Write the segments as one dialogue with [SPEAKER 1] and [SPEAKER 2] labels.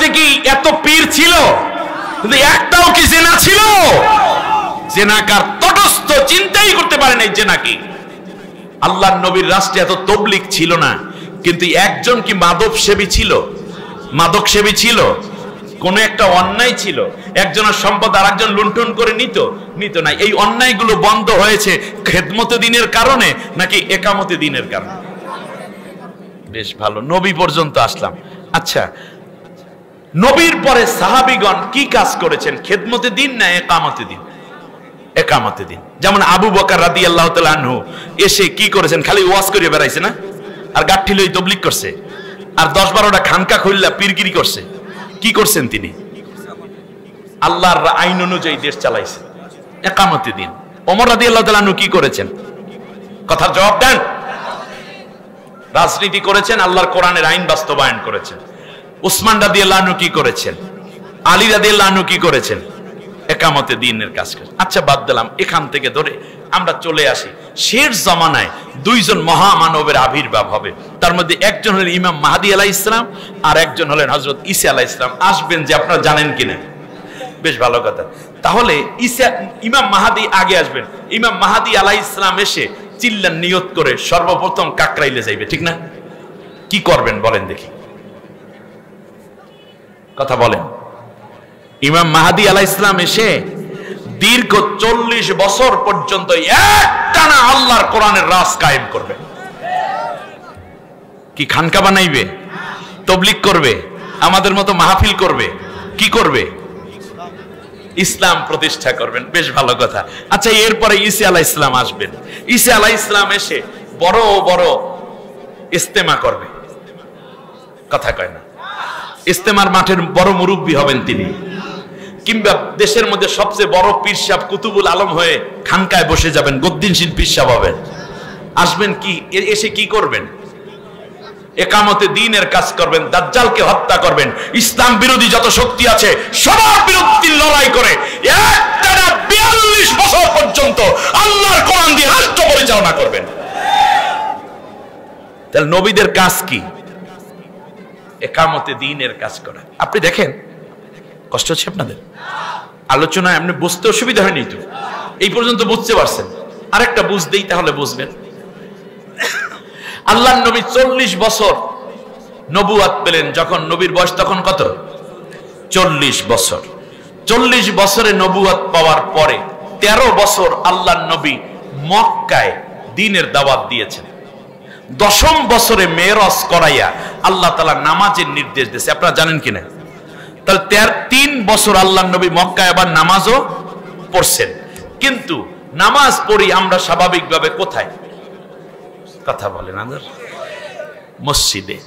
[SPEAKER 1] রাষ্ট্রে কি এত পীর ছিল? কিন্তু একটাও কি জেনা ছিল? জেনাকার তটস্থ চিন্তাই করতে পারে নাই জেনা কি। আল্লাহর নবীর রাষ্ট্রে এত তবলিগ ছিল না, কিন্তু একজন কি মাদক সেবী ছিল? মাদক সেবী ছিল? কোন একটা অন্যায় ছিল, একজনের সম্পদ আর একজন লুণ্ঠন করে নিত না। এই অন্যায়গুলো বন্ধ হয়েছে খেদমতে দিনের কারণে নাকি একামতে দিনের কারণে? বেশ ভালো, নবী পর্যন্ত আসলাম। আচ্ছা, নবীর পরে সাহাবীগণ কি কাজ করেছেন? খেদমতে দিন না একামতে দিন? একামতে দিন। যেমন আবু বকর রাদিয়াল্লাহু তাআলা আনহু এসে কি করেছেন? খালি ওয়াজ করে বেড়াইছে না, আর গাঠি লই তবলিগ করছে, আর 10-12টা খানকা খুললা পীরগিরি করছে। কি করছেন তিনি? আল্লাহর আইন অনুযায়ী দেশ চালাইছে, একামতে দিন। ওমর রাদিয়াল্লাহু তাআলা আনহু কি করেছেন? কথার জবাব দেন। রাজনীতি করেছেন, আল্লাহর কোরআনের আইন বাস্তবায়ন করেছেন। উসমান রাদিয়াল্লাহু আনহু কি করেছেন? আলী রাদিয়াল্লাহু আনহু কি করেছেন? একামতে দিনের কাজ করেছেন। আচ্ছা, বাদ দিলাম, এখান থেকে ধরে আমরা চলে আসি শেষ জামানায় দুইজন মহামানবের আবির্ভাব হবে। তার মধ্যে একজন হলেন ইমাম মাহদী আলাইহিস সালাম, আর একজন হলেন হযরত ঈসা আলাইহিস সালাম। আসবেন যে আপনারা জানেন কিনা? বেশ ভালো কথা। তাহলে ইমাম মাহদী আগে আসবেন। ইমাম মাহদী আলাইহিস সালাম এসে চিল্লান নিয়ত করে সর্বপ্রথম কাকরাইলে যাইবে, ঠিক না? কি করবেন বলেন দেখি, কথা বলেন। ইমাম মাহদী আলাইহিস সালাম এসে দীর্ঘ 40 বছর পর্যন্ত একটানা আল্লাহর কোরআনের রাজ কায়েম করবে। কি খানকা বানাইবে? তবলিগ করবে? আমাদের মতো মাহফিল করবে? কি করবে? ইসলাম প্রতিষ্ঠা করবেন। বেশ ভালো কথা। আচ্ছা, এরপরে ঈসা আলাইহিস সালাম আসবেন। ঈসা আলাইহিস সালাম এসে বড় বড় ইস্তেমা করবে, কথা কয় না? ইস্তেমার মাঠের বড় মুরব্বী হবেন তিনি, কিংবা দেশের মধ্যে সবচেয়ে বড় পীর সাহেব কুতুবুল আলম হয়ে খানকায় বসে যাবেন, গদ্দিনশীল পীর সাহেব হবেন। আসবেন কি এসে কি করবেন? একামতে দ্বীনের কাজ করবেন, দাজ্জালকে হত্যা করবেন, ইসলাম বিরোধী যত শক্তি আছে সবার বিরুদ্ধে লড়াই করে একটানা 42 বছর পর্যন্ত আল্লাহর কোরআন দিয়ে রাষ্ট্র পরিচালনা করবেন। তাহলে নবীদের কাজ কি? একামতে দ্বীনের কাজ করা। আপনি দেখেন, কষ্ট হচ্ছে আপনাদের? আলোচনায় আপনি বুঝতে অসুবিধা হয়নি তো? এই পর্যন্ত বুঝতে পারছেন? আরেকটা বুঝতেই তাহলে বুঝবেন। আল্লাহর নবী 40 বছর নবুয়ত পেলেন। যখন নবীর বয়স তখন কত? 40 বছর। 40 বছরে নবুয়ত পাওয়ার পরে 13 বছর আল্লাহর নবী মক্কায় দ্বীনের দাওয়াত দিয়েছেন। 10ম বছরে মেরাজ করাইয়া আল্লাহ তাআলা নামাজের নির্দেশ দিয়েছে। আপনারা জানেন কিনা? তাহলে 3 বছর আল্লাহর নবী মক্কায় আবার নামাজও পড়ছেন। কিন্তু নামাজ পড়ি আমরা স্বাভাবিকভাবে কোথায়? কথা বলেন আমাদের মসজিদে।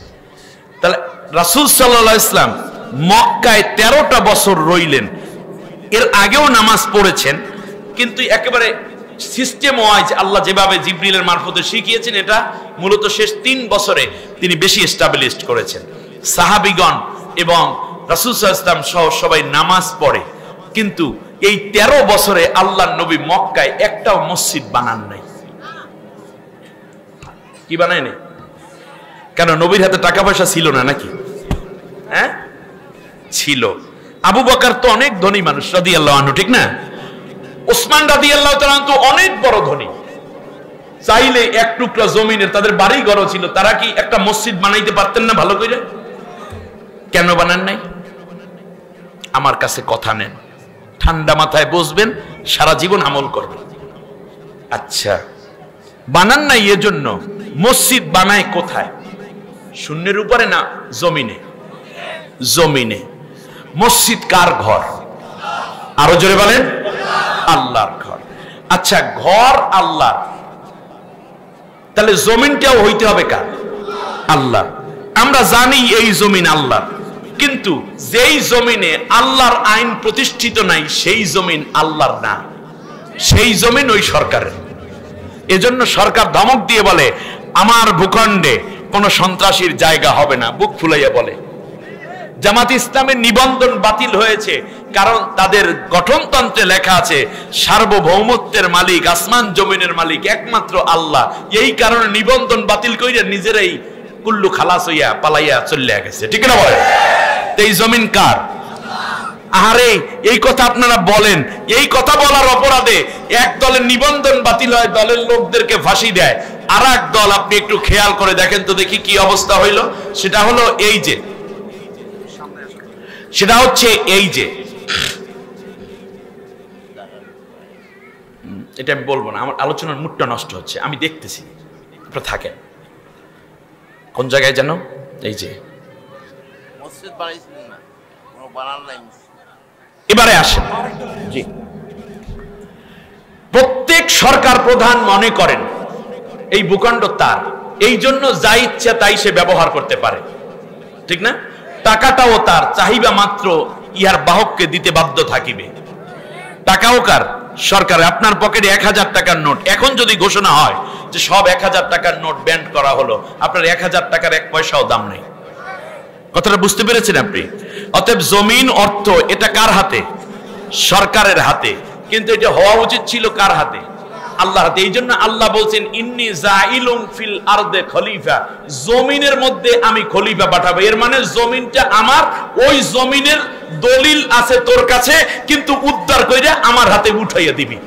[SPEAKER 1] তাহলে রাসূল সাল্লাল্লাহু আলাইহি ওয়াসাল্লাম মক্কায় 13টা বছর রইলেন। এর আগেও নামাজ পড়েছেন, কিন্তু একেবারে সিস্টেম ওয়াইজ আল্লাহ যেভাবে জিবরিলের মারফতে শিখিয়েছেন, এটা মূলত শেষ 3 বছরে তিনি বেশি এস্টাবলিশড করেছেন। সাহাবীগণ এবং রাসূল সাল্লাল্লাহু আলাইহি ওয়াসাল্লাম সহ সবাই নামাজ পড়ে, কিন্তু এই 13 বছরে আল্লাহর নবী মক্কায় একটাও মসজিদ বানান নাই। কি বানায় নাই? কেন? নবীর হাতে টাকা পয়সা ছিল না নাকি? হ্যাঁ, ছিল। আবু বকর তো অনেক ধনী মানুষ রাদিয়াল্লাহু আনহু, ঠিক না? ওসমান রাদিয়াল্লাহু তাআলা তো অনেক বড় ধনী, চাইলে এক টুকরা জমিনের তাদের বাড়ি ঘরও ছিল, তারা কি একটা মসজিদ বানাইতে পারতেন না ভালো করে? কেন বানান নাই? আমার কাছে কথা নেন, ঠান্ডা মাথায় বসবেন, সারা জীবন আমল করবেন। আচ্ছা, বানান নাই এজন্য মসজিদ বানায় কোথায়? শূন্যের উপরে না জমিনে? জমিনে। মসজিদ কার ঘর? আরো জোরে বলেন। আল্লাহর ঘর। আচ্ছা, ঘর আল্লাহ, তাহলে জমিনটাও হইতে হবে কার? আল্লাহ। আমরা জানি এই জমিন আল্লাহ, কিন্তু যেই জমিনে আল্লাহর আইন প্রতিষ্ঠিত নাই সেই জমিন আল্লাহর না, সেই জমিন ওই সরকারের। এজন্য সরকার ধমক দিয়ে বলে আমার ভূখণ্ডে কোন সন্ত্রাসীর জায়গা হবে না, বুক ফুলাইয়া বলে। জামাত ইসলামের নিবন্ধন বাতিল হয়েছে, কারণ তাদের গঠনতন্ত্রে লেখা আছে সার্বভৌমত্বের মালিক, আসমান জমিনের মালিক একমাত্র আল্লাহ। এই কারণে নিবন্ধন বাতিল কইরা নিজেরাই কুল্লু খালাস হইয়া পালাইয়া চলিয়া গেছে, ঠিক না বলে? তো এই জমিন কার? আরে এই কথা আপনারা বলেন, এই কথা বলার অপরাধে এক দলের নিবন্ধন বাতিল হয়, দলের লোকদেরকে ফাঁসি দেয়। আর এক দল, আপনি একটু খেয়াল করে দেখেন তো দেখি কি অবস্থা হইল। সেটা হলো এই যে, সেটা হচ্ছে এই যে, এটা আমি বলবো না, আমার আলোচনার মুডটা নষ্ট হচ্ছে, আমি দেখতেছি, আপনারা থাকেন। কোন জায়গায় যেন? এই যে মসজিদ বানাইছিলেন না, কোনো বানান নাই। এবারে আসেন। জি, প্রত্যেক সরকার প্রধান মনে করেন এই ভূখণ্ড তার, এই জন্য যা ইচ্ছা তাই সে ব্যবহার করতে পারে, ঠিক না? টাকাটাও তার, চাহিবা মাত্র ইহার বাহককে দিতে বাধ্য থাকিবে। টাকাও কার? সরকার। আপনার পকেটে 1000 টাকার নোট, এখন যদি ঘোষণা হয় যে সব 1000 টাকার নোট ব্যান্ড করা হলো, আপনার 1000 টাকার 1 পয়সাও দাম নেই। কথাটা বুঝতে পেরেছেন আপনি? অতএব জমিন, অর্থ, এটা কার হাতে? সরকারের হাতে। কিন্তু এটা হওয়া উচিত ছিল কার হাতে? আল্লাহর হাতে। এই জন্য আল্লাহ বলছেন ইন্নী জাইলুন ফিল আরদে খলিফা, জমিনের মধ্যে আমি খলিফা পাঠাবো। এর মানে জমিনটা আমার, ওই জমিনের দলিল আছে তোর কাছে, কিন্তু উদ্ধার কইরা আমার হাতে উঠাইয়া দিবি।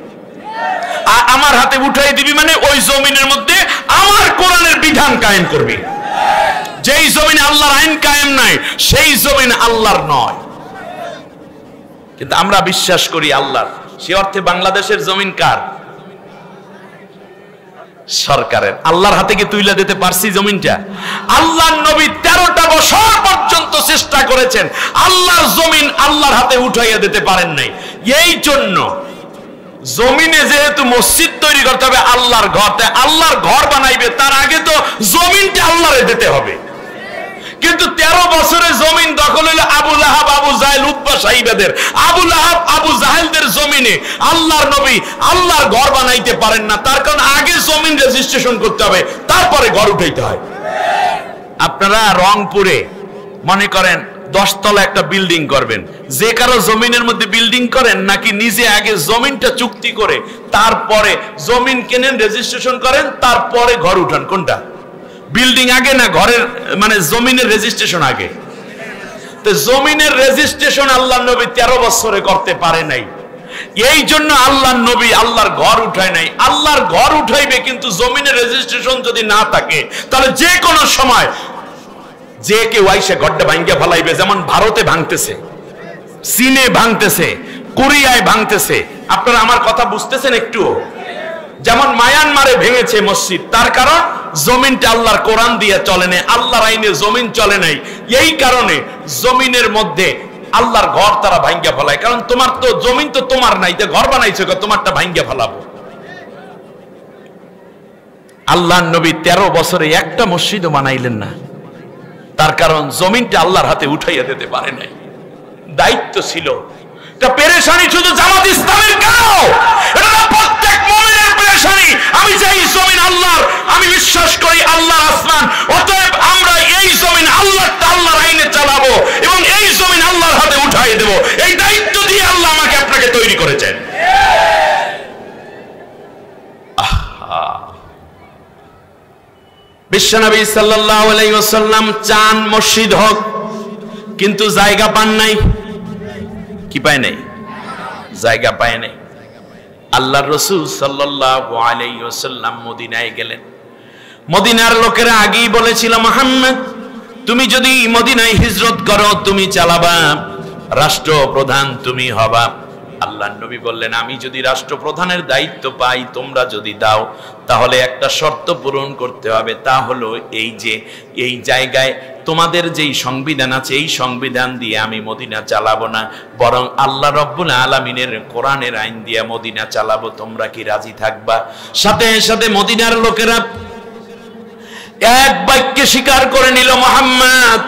[SPEAKER 1] আর আমার হাতে উঠাইয়া দিবি মানে ওই জমিনের মধ্যে আমার কোরআনের বিধান কায়েম করবি। যেই জমিনে আল্লাহর আইন কায়েম নাই, সেই জমিন আল্লাহর নয়। কিন্তু আমরা বিশ্বাস করি আল্লাহর। সে অর্থে বাংলাদেশের জমিন কার? সরকারের। আল্লাহর হাতে কি তুইলা দিতে পারছি জমিনটা? আল্লাহর নবী 13টা বছর পর্যন্ত চেষ্টা করেছেন, আল্লাহর জমিন আল্লাহর হাতে উঠাইয়া দিতে পারেন নাই। এই জন্য জমিনে যেহেতু মসজিদ তৈরি করতে হবে আল্লাহর ঘর, তাই আল্লাহর ঘর বানাইবে, তার আগে তো জমিনটা আল্লাহরে দিতে হবে। কিন্তু 13 বছরে জমিন দখল হলো আবু লাহাব, আবু জাহেল, উতবা সাইবাদের। আবু লাহাব, আবু জাহেলদের জমিনে আল্লাহর নবী আল্লাহর ঘর বানাইতে পারেন না, তার কারণ আগে জমিন রেজিস্ট্রেশন করতে হবে, তারপরে ঘর উঠাইতে হয়। আপনারা রংপুরে মনে করেন 10 তলা একটা বিল্ডিং করবেন, যে কারো জমিনের মধ্যে বিল্ডিং করেন, নাকি নিজে আগে জমিনটা চুক্তি করে তারপরে জমিন কেনেন, রেজিস্ট্রেশন করেন, তারপরে ঘর উঠান? কোনটা? বিল্ডিং আগে না ঘরের মানে জমিনের রেজিস্ট্রেশন আগে? তো জমিনের রেজিস্ট্রেশন আল্লাহর নবী 13 বছরে করতে পারে নাই। এই জন্য আল্লাহর নবী আল্লাহর ঘর উঠায় নাই। আল্লাহর ঘর উঠাইবে, কিন্তু জমিনের রেজিস্ট্রেশন যদি না থাকে তাহলে যে কোনো সময় যে কেউ আইসে ঘরটা ভাঙ্গিয়া ফেলাইবে। যেমন ভারতে ভাঙতেছে, চীনে ভাঙতেছে, কোরিয়ায় ভাঙতেছে। আপনারা আমার কথা বুঝতেছেন একটু? যেমন মায়ানমারে ভেঙেছে মসজিদ, তার কারণ জমিনটা আল্লাহর কোরআন দিয়ে চলে নাই, আল্লাহর আইনে জমিন চলে নাই। এই কারণে জমিনের মধ্যে আল্লাহর ঘর তারা ভাঙ্গিয়া ফেলায়, কারণ তোমার তো জমিন তো তোমার নাই, তো ঘর বানাইছো, তোমারটা ভাঙ্গিয়া ফেলাবো। আল্লাহর নবী 13 বছরে একটা মসজিদও বানাইলেন না, তার কারণ জমিনটা আল্লাহর হাতে উঠাইয়া দিতে পারে নাই। দায়িত্ব ছিল। এটা পেরেশানি শুধু জামাত ইসলামের কেন, এটা প্রত্যেক মুমিনের পেরেশানি। আমি চাই জমিন আল্লাহর, আমি বিশ্বাস করি আল্লাহর আসমান, অতএব আমরা এই জমিন আল্লাহর আইনে চালাবো এবং এই জমিন আল্লাহর হাতে উঠাই দেব। এই দায়িত্ব দিয়ে আল্লাহ আমাকে আপনাকে তৈরি করেছেন। বিশ্বনবী সাল্লাল্লাহু আলাইহি ওয়াসাল্লাম চান মসজিদ হোক, কিন্তু জায়গা পান নাই। কি পায় নাই? জায়গা পায় নাই। আল্লাহর রাসূল সাল্লাল্লাহু আলাইহি ওয়াসাল্লাম মদিনায় গেলেন। মদিনার লোকেরা আগেই বলেছিল, মুহাম্মদ তুমি যদি মদিনায় হিজরত করো, তুমি চালাবা, রাষ্ট্রপ্রধান তুমি হবা। আল্লাহর নবী বললেন, আমি যদি রাষ্ট্রপ্রধানের দায়িত্ব পাই, তোমরা যদি দাও, তাহলে একটা শর্ত পূরণ করতে হবে। তা হলো এই যে এই জায়গায় তোমাদের যেই সংবিধান আছে, এই সংবিধান দিয়ে আমি মদিনা চালাবো না, বরং আল্লাহ রব্বুল আলামিনের কোরআনের আইন দিয়ে মদিনা চালাবো। তোমরা কি রাজি থাকবা? সাথে সাথে মদিনার লোকেরা এক বাক্যে স্বীকার করে নিল, মুহাম্মদ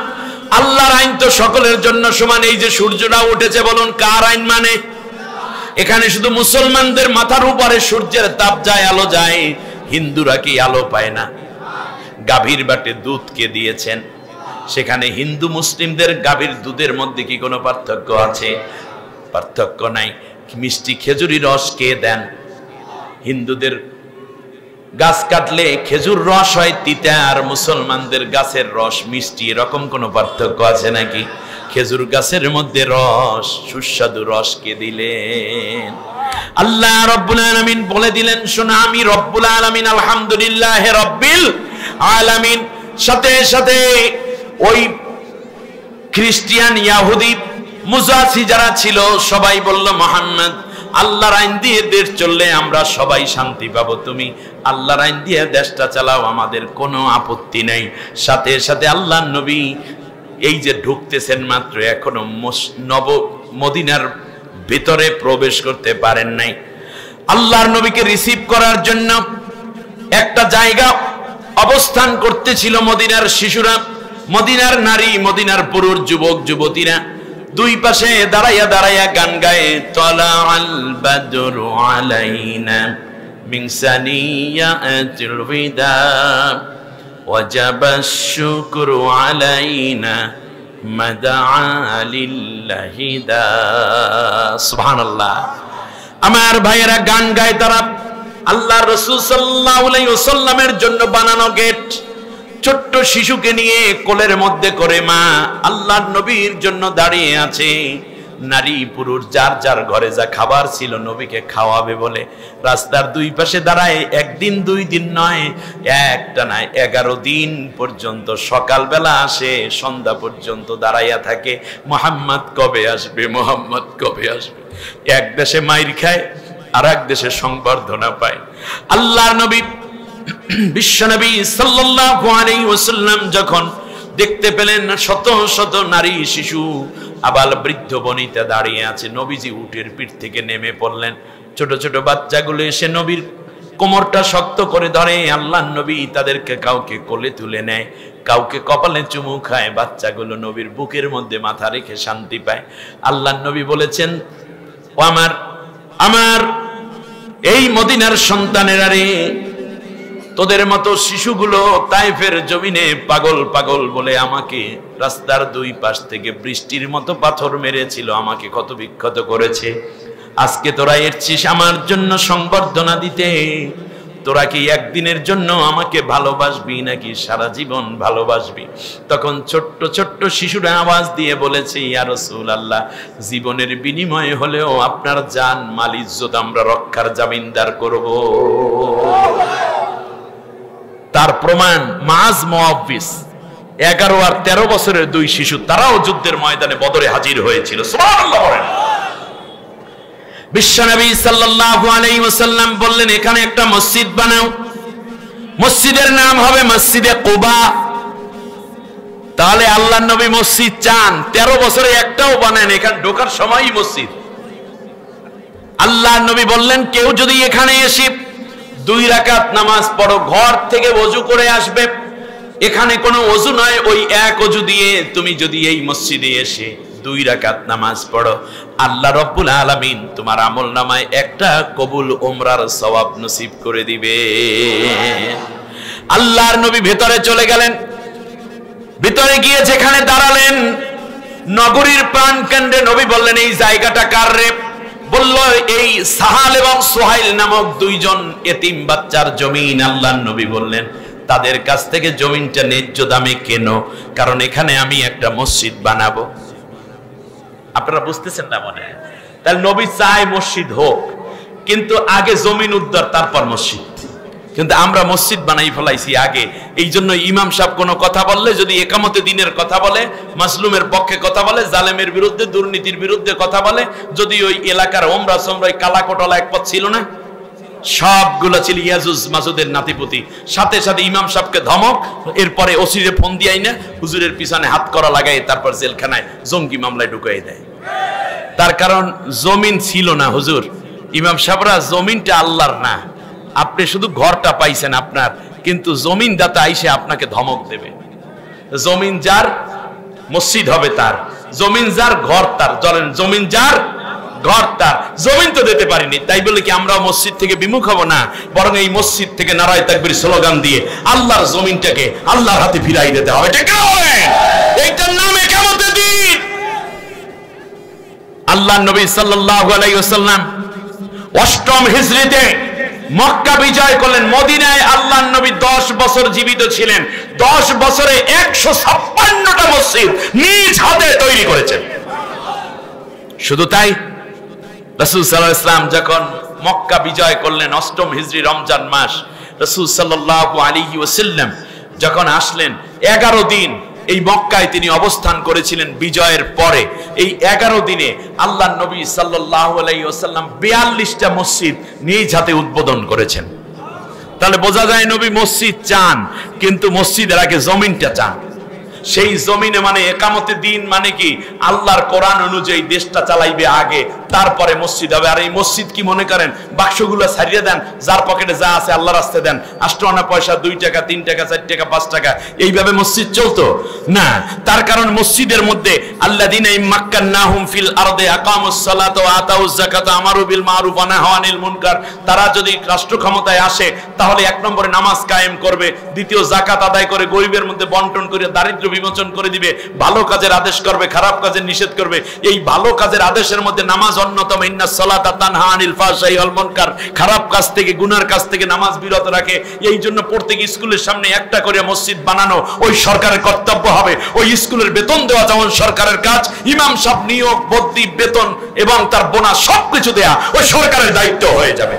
[SPEAKER 1] আল্লাহর আইন তো সকলের জন্য সমান। এই যে সূর্যটা উঠেছে, বলুন কার আইন মানে? এখানে শুধু মুসলমানদের মাথার উপরে সূর্যের তাপ যায়, আলো যায়, হিন্দুরা কি আলো পায় না? গাভীর বাটে দুধ কে দিয়েছেন? সেখানে হিন্দু মুসলিমদের গাভীর দুধের মধ্যে কি কোনো পার্থক্য আছে? পার্থক্য নাই। মিষ্টি খেজুরি রস কে দেন? হিন্দুদের গাছ কাটলে খেজুর রস হয় তিতা, আর মুসলমানদের গাছের রস মিষ্টি, এরকম কোনো পার্থক্য আছে নাকি? খেজুর গাছের মধ্যে রস, সুস্বাদু রসকে দিলেন। আল্লাহ রব্বুল আলামিন বলে দিলেন, শোনো আমি রব্বুল আলামিন আলহামদুলিল্লাহ রব্বিল আলামিন। সাথে সাথে ওই খ্রিস্টান, ইহুদি, মুজাসি যারা ছিল সবাই বলল, মুহাম্মদ আল্লাহর আইন দিয়ে দেশ চললে আমরা সবাই শান্তি পাবো, তুমি আল্লাহর আইন দিয়ে দেশটা চালাও, আমাদের কোনো আপত্তি নাই। সাথে সাথে আল্লাহর নবী এই যে ঢুকতেছেন মাত্র, এখনো নব মদিনার ভিতরে প্রবেশ করতে পারেন নাই। আল্লাহর নবীকে রিসিভ করার জন্য একটা জায়গা অবস্থান করতেছিল মদিনার শিশুরা, মদিনার নারী, মদিনার পুরুষ, যুবক যুবতীরা দুই পাশে দাঁড়াইয়া দাঁড়াইয়া গান গায়ে, তালাআল বাদরু আলাইনা মিন সানিয়াতিল বিদা ওয়াজাবাশ শুকরু আলাইনা মাদাআ লিল্লাহি দা। সুবহানাল্লাহ। আমার ভাইয়েরা গান গায় তারা আল্লাহর রাসূল সাল্লাল্লাহু আলাইহি ওয়াসাল্লামের জন্য বানানো গেট, ছোট্ট শিশুকে নিয়ে কোলের মধ্যে করে মা আল্লাহর নবীর জন্য দাঁড়িয়ে আছে। নারী পুরুষ যার যার ঘরে যা খাবার ছিল নবীকে খাওয়াবে বলে রাস্তার দুই পাশে দাঁড়ায়। একদিন দুই দিন নয়, একটা নয়, 11 দিন পর্যন্ত সকালবেলা আসে, সন্ধ্যা পর্যন্ত দাঁড়াইয়া থাকে, মুহাম্মদ কবে আসবে, মুহাম্মদ কবে আসবে। এক দেশে মাইর খায়, আর এক দেশে সংবর্ধনা পায়। আল্লাহর নবী বিশ্বনবী সাল্লাল্লাহু আলাইহি ওয়াসাল্লাম যখন দেখতে পেলেন শত শত নারী, শিশু, আবাল বৃদ্ধ বনিতা দাঁড়িয়ে আছে, নবীজি উটের পিঠ থেকে নেমে পড়লেন। ছোট ছোট বাচ্চাগুলো এসে নবীর কোমরটা শক্ত করে ধরে। আল্লাহর নবী তাদেরকে কাউকে কোলে তুলে নেয়, কাউকে কপালে চুমু খায়। বাচ্চাগুলো নবীর বুকের মধ্যে মাথা রেখে শান্তি পায়। আল্লাহর নবী বলেছেন, ও আমার এই মদিনার সন্তানেরা রে, তোদের মতো শিশুগুলো তায়েফের জমিনে পাগল পাগল বলে আমাকে রাস্তার দুই পাশ থেকে বৃষ্টির মতো পাথর মেরেছিল, আমাকে ক্ষত বিক্ষত করেছে। আজকে তোরা এসেছিস আমার জন্য সংবর্ধনা দিতে। তোরা কি একদিনের জন্য আমাকে ভালোবাসবি নাকি সারা জীবন ভালোবাসবি? তখন ছোট্ট ছোট্ট শিশুরা আওয়াজ দিয়ে বলেছে, ইয়া রাসূলুল্লাহ, জীবনের বিনিময়ে হলেও আপনার জান মাল ইজ্জত আমরা রক্ষার জামিনদার করব। তার প্রমাণ মাআজ মুআব্বিস, 11 আর 13 বছরের দুই শিশু, তারাও যুদ্ধের ময়দানে বদরে হাজির হয়েছিল। সুবহানাল্লাহ বলেন। বিশ্বনবী সাল্লাল্লাহু আলাইহি ওয়াসাল্লাম বললেন, এখানে একটা মসজিদ বানাও, মসজিদের নাম হবে মসজিদে কুবা। তাহলে আল্লাহর নবী মসজিদ চান, 13 বছরে একটাও বানান, এখানে ঢোকার সময়ই মসজিদ। আল্লাহর নবী বললেন, কেউ যদি এখানে এসে 2 রাকাত নামাজ পড়ো, ঘর থেকে ওযু করে আসবে, এখানে কোনো ওযু নয়, ওই এক ওযু দিয়ে তুমি যদি এই মসজিদে এসে 2 রাকাত নামাজ পড়ো, আল্লাহ রাব্বুল আলামিন তোমার আমলনামায় একটা কবুল উমরার সওয়াব নসিব করে দিবে। আল্লাহর নবী ভেতরে চলে গেলেন। ভিতরে গিয়ে যেখানে দাঁড়ালেন, নগরীর প্রাণকেন্দ্রে নবী বললেন, এই জায়গাটা কার রে? বলল, এই সাহাল এবং সুহাইল নামক 2 জন এতিম বাচ্চার জমিন। আল্লাহর নবী বললেন, তাদের কাছ থেকে জমিনটা ন্যায্য দামে কেন, কারণ এখানে আমি একটা মসজিদ বানাবো। আপনারা বুঝতেছেন না মনে হয়? তাহলে নবী চায় মসজিদ হোক, কিন্তু আগে জমিন উদ্ধার, তারপর মসজিদ। কিন্তু আমরা মসজিদ বানাই ফেলাইছি আগে। এই জন্য ইমাম সাহেব কোনো কথা বললে যদি একামতে দিনের কথা বলে, মাসলুমের পক্ষে কথা বলে, জালেমের বিরুদ্ধে, দুর্নীতির বিরুদ্ধে কথা বলে, যদি ওই এলাকার ওমরা সোমরা কালা কোটলা এক পথ ছিল না, সবগুলো ছিল ইয়াজুজ মাসুদের নাতিপুতি। সাথে সাথে ইমাম সাহেবকে ধমক, এরপরে ওসিরে ফোন দিয়াই না, হুজুরের পিছনে হাত করা লাগাই, তারপর জেলখানায় জঙ্গি মামলায় ঢুকাই দেয়। তার কারণ জমিন ছিল না হুজুর। ইমাম সাহেবরা, জমিনটা আল্লাহর না, আপনি শুধু ঘরটা পাইছেন আপনার, কিন্তু জমিন দাতা আইসে আপনাকে ধমক দেবে। জমিন যার মসজিদ হবে তার, জমিন যার ঘর তার। চলেন, জমিন যার ঘর তার। জমিন তো দিতে পারিনি, তাই বলে কি আমরা মসজিদ থেকে বিমুখ হব না? বরং এই মসজিদ থেকে নারায়ে তাকবীর স্লোগান দিয়ে আল্লাহর জমিনটাকে আল্লাহর হাতে ফিরাই দিতে হবে। ঠিক আছে? এইটার নামে কিয়ামতের দিন। আল্লাহর নবী সাল্লাল্লাহু আলাইহি ওয়াসাল্লাম 8ম হিজরিতে মক্কা বিজয় করলেন, মদিনায় আল্লাহর নবী 10 বছর জীবিত ছিলেন, 10 বছরে 156টা মসজিদ নিজ হাতে তৈরি করেছেন। শুধু তাই, রাসূল সাল্লাল্লাহু আলাইহি ওয়াসাল্লাম যখন মক্কা বিজয় করলেন 8ম হিজরি রমজান মাস, রাসূল সাল্লাল্লাহু আলাইহি ওয়াসাল্লাম যখন আসলেন 11 দিন এই মক্কায় তিনি অবস্থান করেছিলেন। বিজয়ের পরে এই 11 দিনে আল্লাহর নবী সাল্লাল্লাহু আলাইহি ওয়াসাল্লাম 42টা মসজিদ নিজ হাতে উদ্বোধন করেছেন। তাহলে বোঝা যায় নবী মসজিদ চান, কিন্তু মসজিদের আগে জমিনটা চান। সেই জমিনে মানে একামতে দিন মানে কি আল্লাহর কোরআন অনুযায়ী দেশটা চালাইবে আগে, তারপরে মসজিদ হবে। আর এই মসজিদ কি মনে করেন বাক্সগুলো ছাড়িয়ে দেন, যার পকেটে যা আছে আল্লাহর রাস্তায় দেন, 8 আনা পয়সা 2 টাকা 3 টাকা 4 টাকা 5 টাকা এইভাবে মসজিদ চলতো না। তার কারণ মসজিদের মধ্যে আল্লাযীনা ইম্মাক্কান্নাহুম ফিল আরদি আকামুস সালাতা ওয়া আতাউজ যাকাতা আমারু বিল মারুফ ওয়া নাহাউ আনিল মুনকার। তারা যদি রাষ্ট্র ক্ষমতায় আসে তাহলে 1 নম্বরে নামাজ কায়েম করবে, দ্বিতীয় যাকাত আদায় করে গরিবের মধ্যে বন্টন করে দারিদ্র্য বিমোচন করে দিবে, ভালো কাজের আদেশ করবে, খারাপ কাজের নিষেধ করবে। এই ভালো কাজের আদেশের মধ্যে নামাজ অন্যতম। ইন্নাস সালাতা তানহা আনিল ফাহশাই ওয়াল মুনকার, খারাপ কাজ থেকে গুনার কাজ থেকে নামাজ বিরত রাখে। এই জন্য প্রত্যেক স্কুলের সামনে একটা করে মসজিদ বানানো ওই সরকারের কর্তব্য হবে। ওই স্কুলের বেতন দেওয়া যেমন সরকারের কাজ, ইমাম সাহেব নিয়োগ বদলি বেতন এবং তার বোনাস সবকিছু দেয়া ওই সরকারের দায়িত্ব হয়ে যাবে।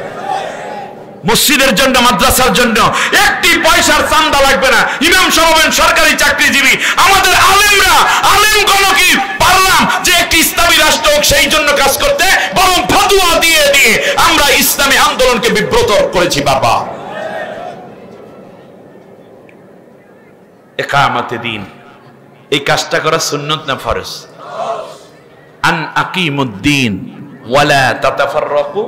[SPEAKER 1] মসজিদের জন্য মাদ্রাসার জন্য একটি পয়সার চান্দা লাগবে না। ইমাম সাহেব সরকারি চাকরিজীবী, আমাদের আলেমরা আলেমগণ কি পারলাম যে একটি ইসলামী রাষ্ট্র হোক সেই জন্য কাজ করতে, বরং ফতোয়া দিয়ে দিয়ে আমরা ইসলামী আন্দোলনকে বিব্রত করেছি। বাবা ইকামতে দিন এই কাজটা করা সুন্নত না ফরজ? আন আকিমুদ্দিন ওয়ালা তাতাফাররাকু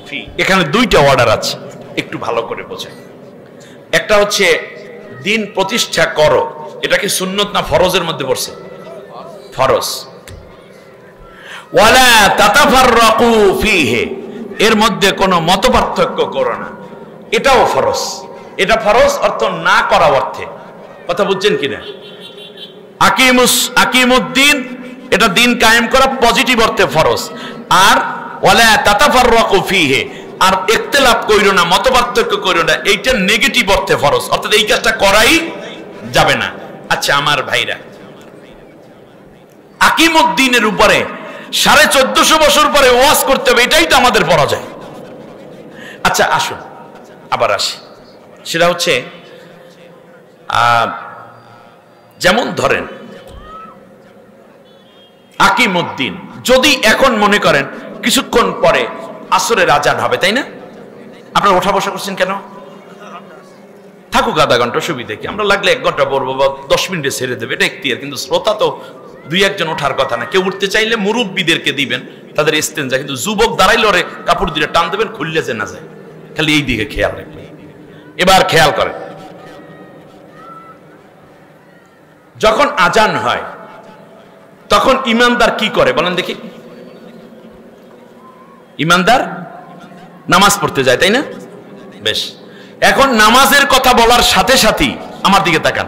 [SPEAKER 1] ফি, এখানে 2টা অর্ডার আছে, একটু ভালো করে বোঝেন। একটা হচ্ছে দিন প্রতিষ্ঠা করো, এটা কি সুন্নত না ফরজের মধ্যে পড়ছে? ফরজ। ওয়ালা তাতাফাররাকু ফিহি, এর মধ্যে কোনো মতপার্থক্য করো না, এটাও ফরজ। এটা ফরজ অর্থ না করা অর্থে, কথা বুঝছেন কিনা? আকিমুদ্দিন এটা দিন কায়েম করা পজিটিভ অর্থে ফরজ, আর ওয়ালা তাতাফাররাকু ফিহি আর ইখতিলাফ কইরো না, মতপার্থক্য কইরো না, এইটা নেগেটিভ অর্থে ফরজ, অর্থাৎ এই কাজটা করাই যাবে না। আচ্ছা আমার ভাইরা, আকিমুদ্দিনের উপরে 1450 বছর পরে ওয়াজ করতে হবে, এটাই তো আমাদের পরাজয়। আচ্ছা আসুন আবার আসি, সেটা হচ্ছে যেমন ধরেন আকিমুদ্দিন, যদি এখন মনে করেন কিছুক্ষণ পরে আসরের আজান হবে, তাই না? আপনারা ওঠা বসা করছেন কেন? থাকুক আধা ঘন্টা, সুবিধা কি? আমরা লাগলে 1 ঘন্টা পড়বো বা 10 মিনিটে ছেড়ে দেবে, এটা এখতিয়ার। কিন্তু শ্রোতা তো 2-1 ওঠার কথা না। কেউ উঠতে চাইলে মুরব্বীদেরকে দিবেন, তাদের ইস্তেঞ্জা। কিন্তু যুবক দাঁড়াইলে ওরে কাপড় দিয়ে টান দেবেন, খুললে যে না যায়। খালি এই দিকে খেয়াল রাখবেন। এবার খেয়াল করেন, যখন আজান হয় তখন ইমানদার কি করে বলেন দেখি? ইমানদার নামাজ পড়তে যায়, তাই না? বেশ, এখন নামাজের কথা বলার সাথে সাথেই আমার দিকে তাকান।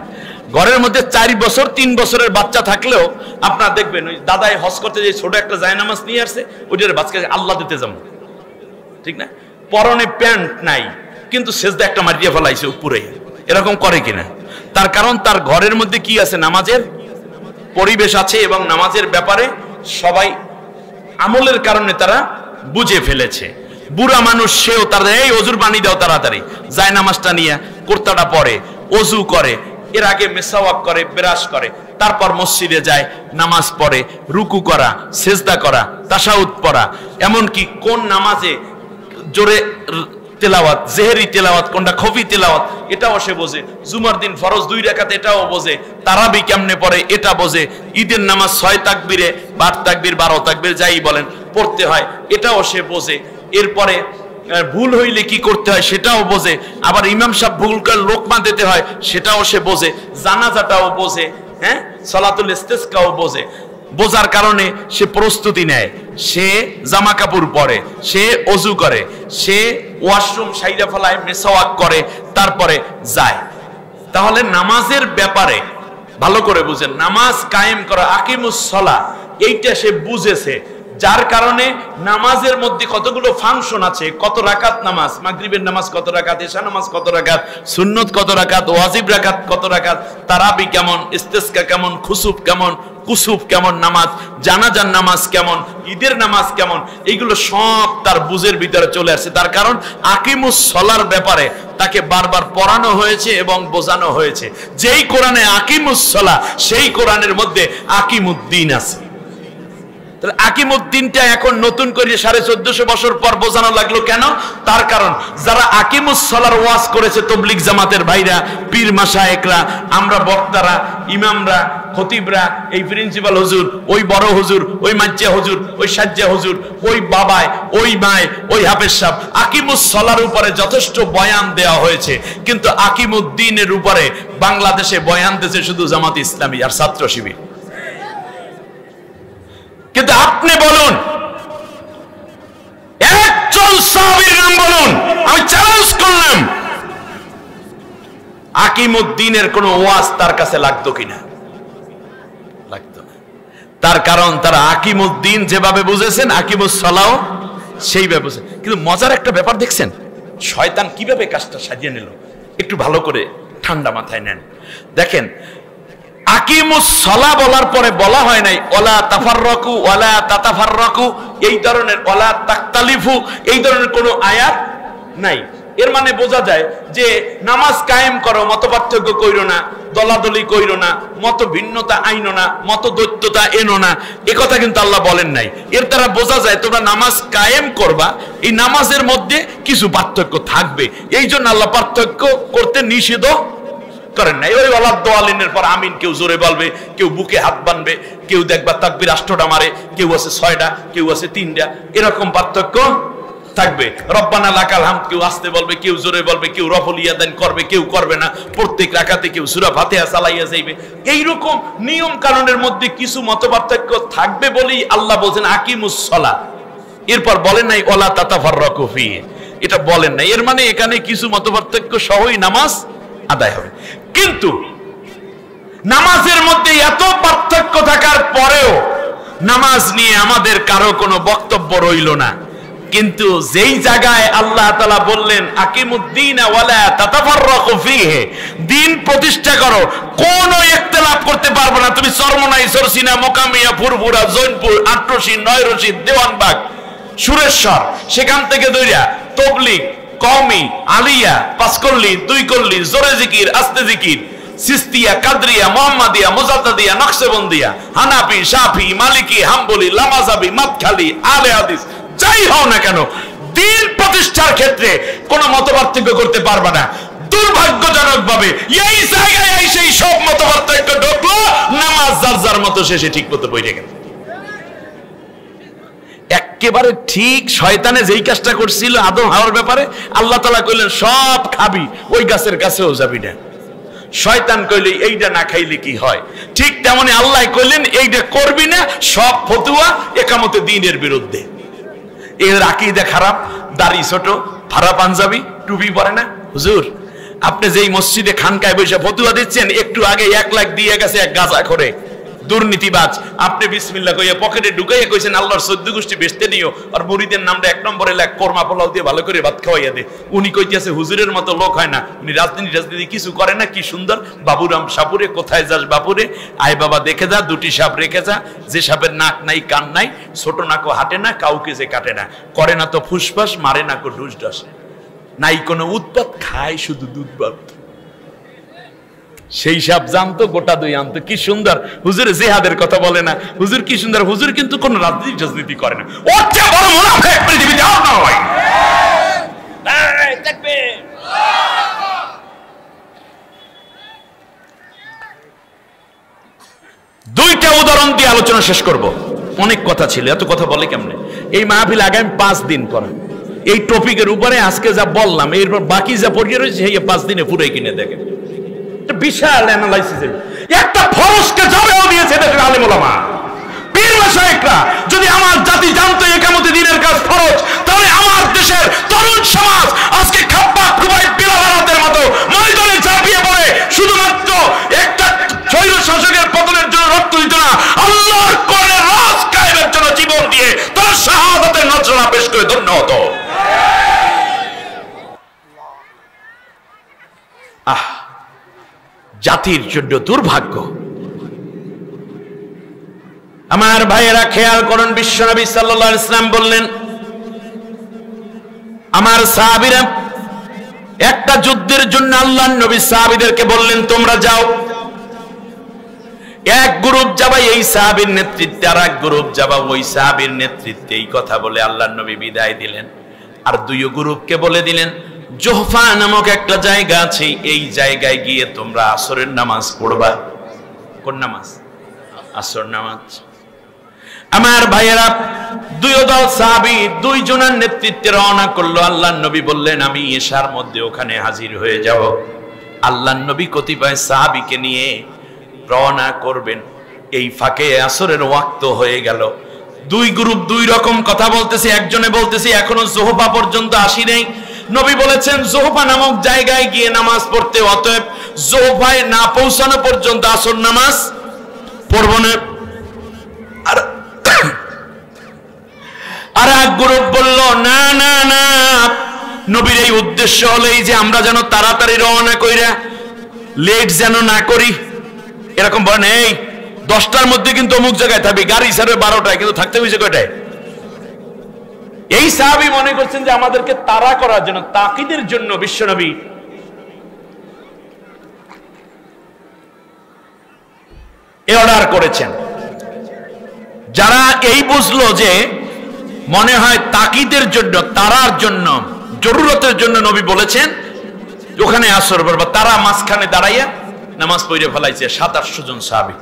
[SPEAKER 1] ঘরের মধ্যে 4 বছর 3 বছরের বাচ্চা থাকলেও আপনারা দেখবেন ওই দাদাই হজ করতে যে ছোট একটা জায়নামাজ নিয়ে আসছে, ওইটার বাচ্চাকে আল্লাহ দিতে যাবো, ঠিক না? পরনে প্যান্ট নাই কিন্তু সেজদা একটা মারিয়ে ফেলাইছে উপরে, এরকম করে কিনা? তার কারণ তার ঘরের মধ্যে কি আছে? নামাজের পরিবেশ আছে, এবং নামাজের ব্যাপারে সবাই আমলের কারণে তারা বুঝে ফেলেছে। বুড়া মানুষ সেও তার এই অজুর পানি দাও তাড়াতাড়ি, যায় নামাজটা নিয়ে কুর্তাটা পরে, অজু করে, এর আগে মেসাওয়াক করে, ব্রাশ করে, তারপর মসজিদে যায়, নামাজ পড়ে, রুকু করা, সেজদা করা, তাশাহুদ পড়া, এমনকি কোন নামাজে জোরে তেলাওয়াত, জেহেরি তেলাওয়াত কোনটা, খফি তেলাওয়াত, এটাও সে বোঝে। জুমার দিন ফরজ 2 রাকাত এটাও বোঝে, তারাবি কেমনে পড়ে এটা বোঝে, ঈদের নামাজ 6 তাকবীরে 8 তাকবীর 12 তাকবীর যাই বলেন পড়তে হয় এটাও সে বোঝে। এরপরে ভুল হইলে কি করতে হয় সেটাও বোঝে, আবার ইমাম সাহেব ভুল করে লোকমা দিতে হয় সেটাও সে বোঝে, জানাজাটাও বোঝে, হ্যাঁ, সালাতুল ইস্তিসকাও বোঝে। বোঝার কারণে সে প্রস্তুতি নেয়, সে জামা কাপড় পরে, সে অজু করে, সে ওয়াশরুম সাইরা ফেলায়, মেসাওয়াক করে, তারপরে যায়। তাহলে নামাজের ব্যাপারে ভালো করে বুঝেন, নামাজ কায়েম করা, আকিমুস সালাহ, এইটা সে বুঝেছে। যার কারণে নামাজের মধ্যে কতগুলো ফাংশন আছে, কত রাকাত নামাজ, মাগরিবের নামাজ কত রাকাত, এশা নামাজ কত রাকাত, সুন্নত কত রাকাত, ওয়াজিব রাকাত কত রাকাত, তারাবি কেমন, ইস্তেসকা কেমন, খুসুফ কেমন, কুসুফ কেমন নামাজ, জানাজার নামাজ কেমন, ঈদের নামাজ কেমন, এইগুলো সব তার বুঝের ভিতরে চলে আসছে। তার কারণ আকিমুস সলার ব্যাপারে তাকে বারবার পড়ানো হয়েছে এবং বোঝানো হয়েছে। যেই কোরআনে আকিমুস সলা, সেই কোরআনের মধ্যে আকিমুদ্দিন আছে। তাহলে আকিমুদ্দিনটা এখন নতুন করে 1450 বছর পর বোঝানো লাগলো কেন? তার কারণ যারা আকিমুস সলার ওয়াজ করেছে, তবলিগ জামাতের ভাইরা, পীর মাশায়েখরা, আমরা বক্তারা, ইমামরা, খতিবরা, এই প্রিন্সিপাল হুজুর, ওই বড় হুজুর, ওই মাজ্জা হুজুর, ওই সাজ্জা হুজুর, ওই বাবায়, ওই মায়, ওই হাফেজ সাহেব, আকিমুস সলার উপরে যথেষ্ট বয়ান দেওয়া হয়েছে, কিন্তু আকিমুদ্দিনের উপরে বাংলাদেশে বয়ান দিয়েছে শুধু জামাত ইসলামী আর ছাত্র শিবির। কিন্তু আপনি বলুন, একজন সাহাবীর নাম বলুন, আমি চ্যালেঞ্জ করলাম, আকিমুদ্দিনের কোন ওয়াজ তার কাছে লাগতো কিনা? লাগতো না। তার কারণ তারা আকিমুদ্দিন যেভাবে বুঝেছেন, আকিমুস সালাও সেইভাবে বুঝেছেন। কিন্তু মজার একটা ব্যাপার দেখছেন, শয়তান কিভাবে কাজটা সাজিয়ে নিল, একটু ভালো করে ঠান্ডা মাথায় নেন। দেখেন, আকিমুস সালা বলার পরে বলা হয় নাই ওয়ালা তাফাররাকু ওয়ালা তাতাফাররাকু, এই ধরনের ওয়ালা তাকতালিফু, এই ধরনের কোনো আয়াত নাই। এর মানে বোঝা যায় যে নামাজ কায়েম করো, মতপার্থক্য কইরো না, দলাদলি কইরো না, মত ভিন্নতা আইনো না, মত দৈত্যতা এনো না, এ কথা কিন্তু আল্লাহ বলেন নাই। এর দ্বারা বোঝা যায় তোমরা নামাজ কায়েম করবা, এই নামাজের মধ্যে কিছু পার্থক্য থাকবে, এই জন্য আল্লাহ পার্থক্য করতে নিষেধ করেন নাই। ওই ওয়ালাদ দোয়ালিনের পর আমিন কেউ জোরে বলবে, কেউ বুকে হাত বানবে, কেউ দেখবা তাকবীর 8টা মারে, কেউ আছে 6টা, কেউ আছে 3টা, এরকম পার্থক্য থাকবে। রব্বানা লাকাল হামদ কেউ আস্তে বলবে, কেউ জোরে বলবে, কেউ রফল ইয়াদান করবে, কেউ করবে না, প্রত্যেক রাকাতে কেউ সূরা ফাতিহা চালাইয়া যাইবে। এইরকম নিয়ম কানুনের মধ্যে কিছু মতপার্থক্য থাকবে বলেই আল্লাহ বলেন আকিমুস সালাহ। এরপর বলেন নাই ওয়ালা তাতাফাররাকু ফিহি, এটা বলেন নাই। এর মানে এখানে কিছু মতপার্থক্য সহই নামাজ আদায় হবে। কিন্তু নামাজের মধ্যে এত পার্থক্য থাকার পরেও নামাজ নিয়ে আমাদের কারো কোনো বক্তব্য রইল না। কিন্তু যেই জায়গায় আল্লাহ তাআলা বললেন আকিমুদ্দিন ওয়ালা তাতাফাররাকু ফিহি, দিন প্রতিষ্ঠা করো, কোনো ইখতিলাফ করতে পারবে না। তুমি চরমনাই, চরসিনা, মোকামিয়া, ফুরফুরা, জৈনপুর, আটরশি, নয়রশি, দেওয়ানবাগ, সুরেশ্বর, সেখান থেকে দইরা তবলিগ, কওমি, আলিয়া, পাঁচকল্লি, দুইকল্লি, জোরে জিকির, আস্তে জিকির, সিস্তিয়া, কাদরিয়া, মুহাম্মাদিয়া, মুজাদ্দাদিয়া, নকশবন্দিয়া, হানাফি, শাফি, মালিকি, হাম্বলি, লামাজাবি, মাতখালি, আলে হাদিস, যাই হও না কেন, দিন প্রতিষ্ঠার ক্ষেত্রে কোনো মতপার্থক্য করতে পারবে না। দুর্ভাগ্যজনক ভাবে এই জায়গায় সেই সব মতপার্থক্য ঢুকলো, নামাজ যার যার মতো শেষে ঠিক মতো বইরে গেল। একেবারে ঠিক শয়তানে যেই কাজটা করছিল আদম হাওয়ার ব্যাপারে, আল্লাহ তাআলা কইলেন সব খাবি, ওই গাছের কাছেও যাবি না। শয়তান কইলে এইটা না খাইলে কি হয়, ঠিক তেমনি আল্লাহ কইলেন এইটা করবি না, সব ফতুয়া একামতে দ্বীনের বিরুদ্ধে। এর আকীদা খারাপ, দাড়ি ছোট, ফাড়া পাঞ্জাবি, টুপি পরে না। হুজুর, আপনি যেই মসজিদে খানকায় বসে ফতুয়া দিচ্ছেন, একটু আগে 1 লাখ দিয়ে গেছে এক গাঁজা করে দুর্নীতিবাজ, আপনি বিসমিল্লাহ কইয়া পকেটে ঢুকাইয়া কইছেন আল্লাহর 14 গোষ্ঠী বেচতে নিও, আর মুরিদের নামটা 1 নম্বরে লেখ, কোরমা পোলাও দিয়ে ভালো করে ভাত খাওয়াইয়া দে। উনি কইতেছে হুজুরের মতো লোক হয় না, উনি রাজনীতি কিছু করে না। কি সুন্দর, বাবুরাম সাপুরে, কোথায় যাস বাপুরে, আয় বাবা দেখে যা, 2টি সাপ রেখে যা, যে সাপের নাক নাই কান নাই, ছোট নাকও হাঁটে না, কাউকে যে কাটে না, করে না তো ফুসফাস, মারে না কো ঢুস ঢাস, নাই কোনো উৎপাত, খায় শুধু দুধ ভাত। সেই সাপ জানতো, গোটা দই আনতো। কি সুন্দর, হুজুর জিহাদের কথা বলে না, হুজুর কি সুন্দর, হুজুর কিন্তু কোন রাজনীতি করে না। ওর চেয়ে বড় মুনাফিক পৃথিবীতে আর নয়। তাকবীর। দুইটা উদাহরণ দিয়ে আলোচনা শেষ করব, অনেক কথা ছিল, এত কথা বলে কেমনে। এই মাহফিল আগামী 5 দিন করা, এই টপিকের উপরে আজকে যা বললাম, এরপর বাকি যা পড়িয়ে রয়েছে সেই 5 দিনে পুরোই কিনে দেখেন। বিশাল অ্যানালাইসিস, একটা ফরজকে জবাব দিয়েছে দেশের আলেম ওলামা, পীর মাশায়েখরা। যদি আমার জাতি জানতো একামতে দ্বীনের কাজ ফরজ, তাহলে আমার দেশের তরুণ সমাজ আজকে খাব্বাব, কুবাইব, বিলালের মতো ময়দানে ঝাঁপিয়ে পড়ে শুধুমাত্র একটা স্বৈর শাসকের পতনের জন্য রক্ত দিত না, আল্লাহর কোরআনের রাজ কায়েমের জন্য জীবন দিয়ে জাতির জন্য দুর্ভাগ্য। আমার ভাইয়েরা খেয়াল করুন, বিশ্বনবী সাল্লাল্লাহু আলাইহি ওয়াসাল্লাম বললেন, আমার সাহাবীরা একটা যুদ্ধের জন্য আল্লাহর নবী সাহাবীদেরকে বললেন তোমরা যাও। এক গ্রুপ যাবে এই সাহাবীর নেতৃত্বে, আর এক গ্রুপ যাবে ওই সাহাবীর নেতৃত্বে। এই কথা বলে আল্লাহর নবী বিদায় দিলেন। আর দুই গ্রুপকে বলে দিলেন, জোহফা নামক একটা জায়গা আছে, এই জায়গায় গিয়ে তোমরা আসরের নামাজ পড়বা। কোন নামাজ? আসর নামাজ। আমার ভাইয়েরা, দুই দল সাহাবী দুইজনের নেতৃত্বে রওনা করলো। আল্লাহর নবী বললেন আমি এশার মধ্যে ওখানে হাজির হয়ে যাব। আল্লাহর নবী কতিপয় সাহাবীকে নিয়ে রওনা করবেন। এই ফাঁকে আসরের ওয়াক্ত হয়ে গেল। দুই গ্রুপ দুই রকম কথা বলতেছে। একজনে বলতেছে এখনো জোহফা পর্যন্ত আসি নাই। নবী বলেছেন জোহফা নামক জায়গায় গিয়ে নামাজ পড়তে, অতএব জোহফায় না পৌঁছানো পর্যন্ত আসর নামাজ পড়ব না। আর এক গ্রুপ বলল না না না, নবীর এই উদ্দেশ্য হলো এই যে আমরা যেন তাড়াতাড়ি রওনা কইরা লেট যেন না করি। এরকম বলেন এই 10টার মধ্যে কিন্তু অমুক জায়গায় থাকবে, গাড়ি ছাড়বে 12টায়, কিন্তু থাকতে হয়েছে কয়টায়? এই সাহাবী মনে করছেন যে আমাদেরকে তাড়া করার জন্য, তাকিদের জন্য বিশ্বনবী এই অর্ডার করেছেন। যারা এই বুঝলো যে মনে হয় তাকিদের জন্য, তারার জন্য, জরুরতের জন্য নবী বলেছেন ওখানে আসর পড়বা, তারা মাঝখানে দাঁড়াইয়া নামাজ পড়ে ফেলাইছে 700-800 জন সাহাবী।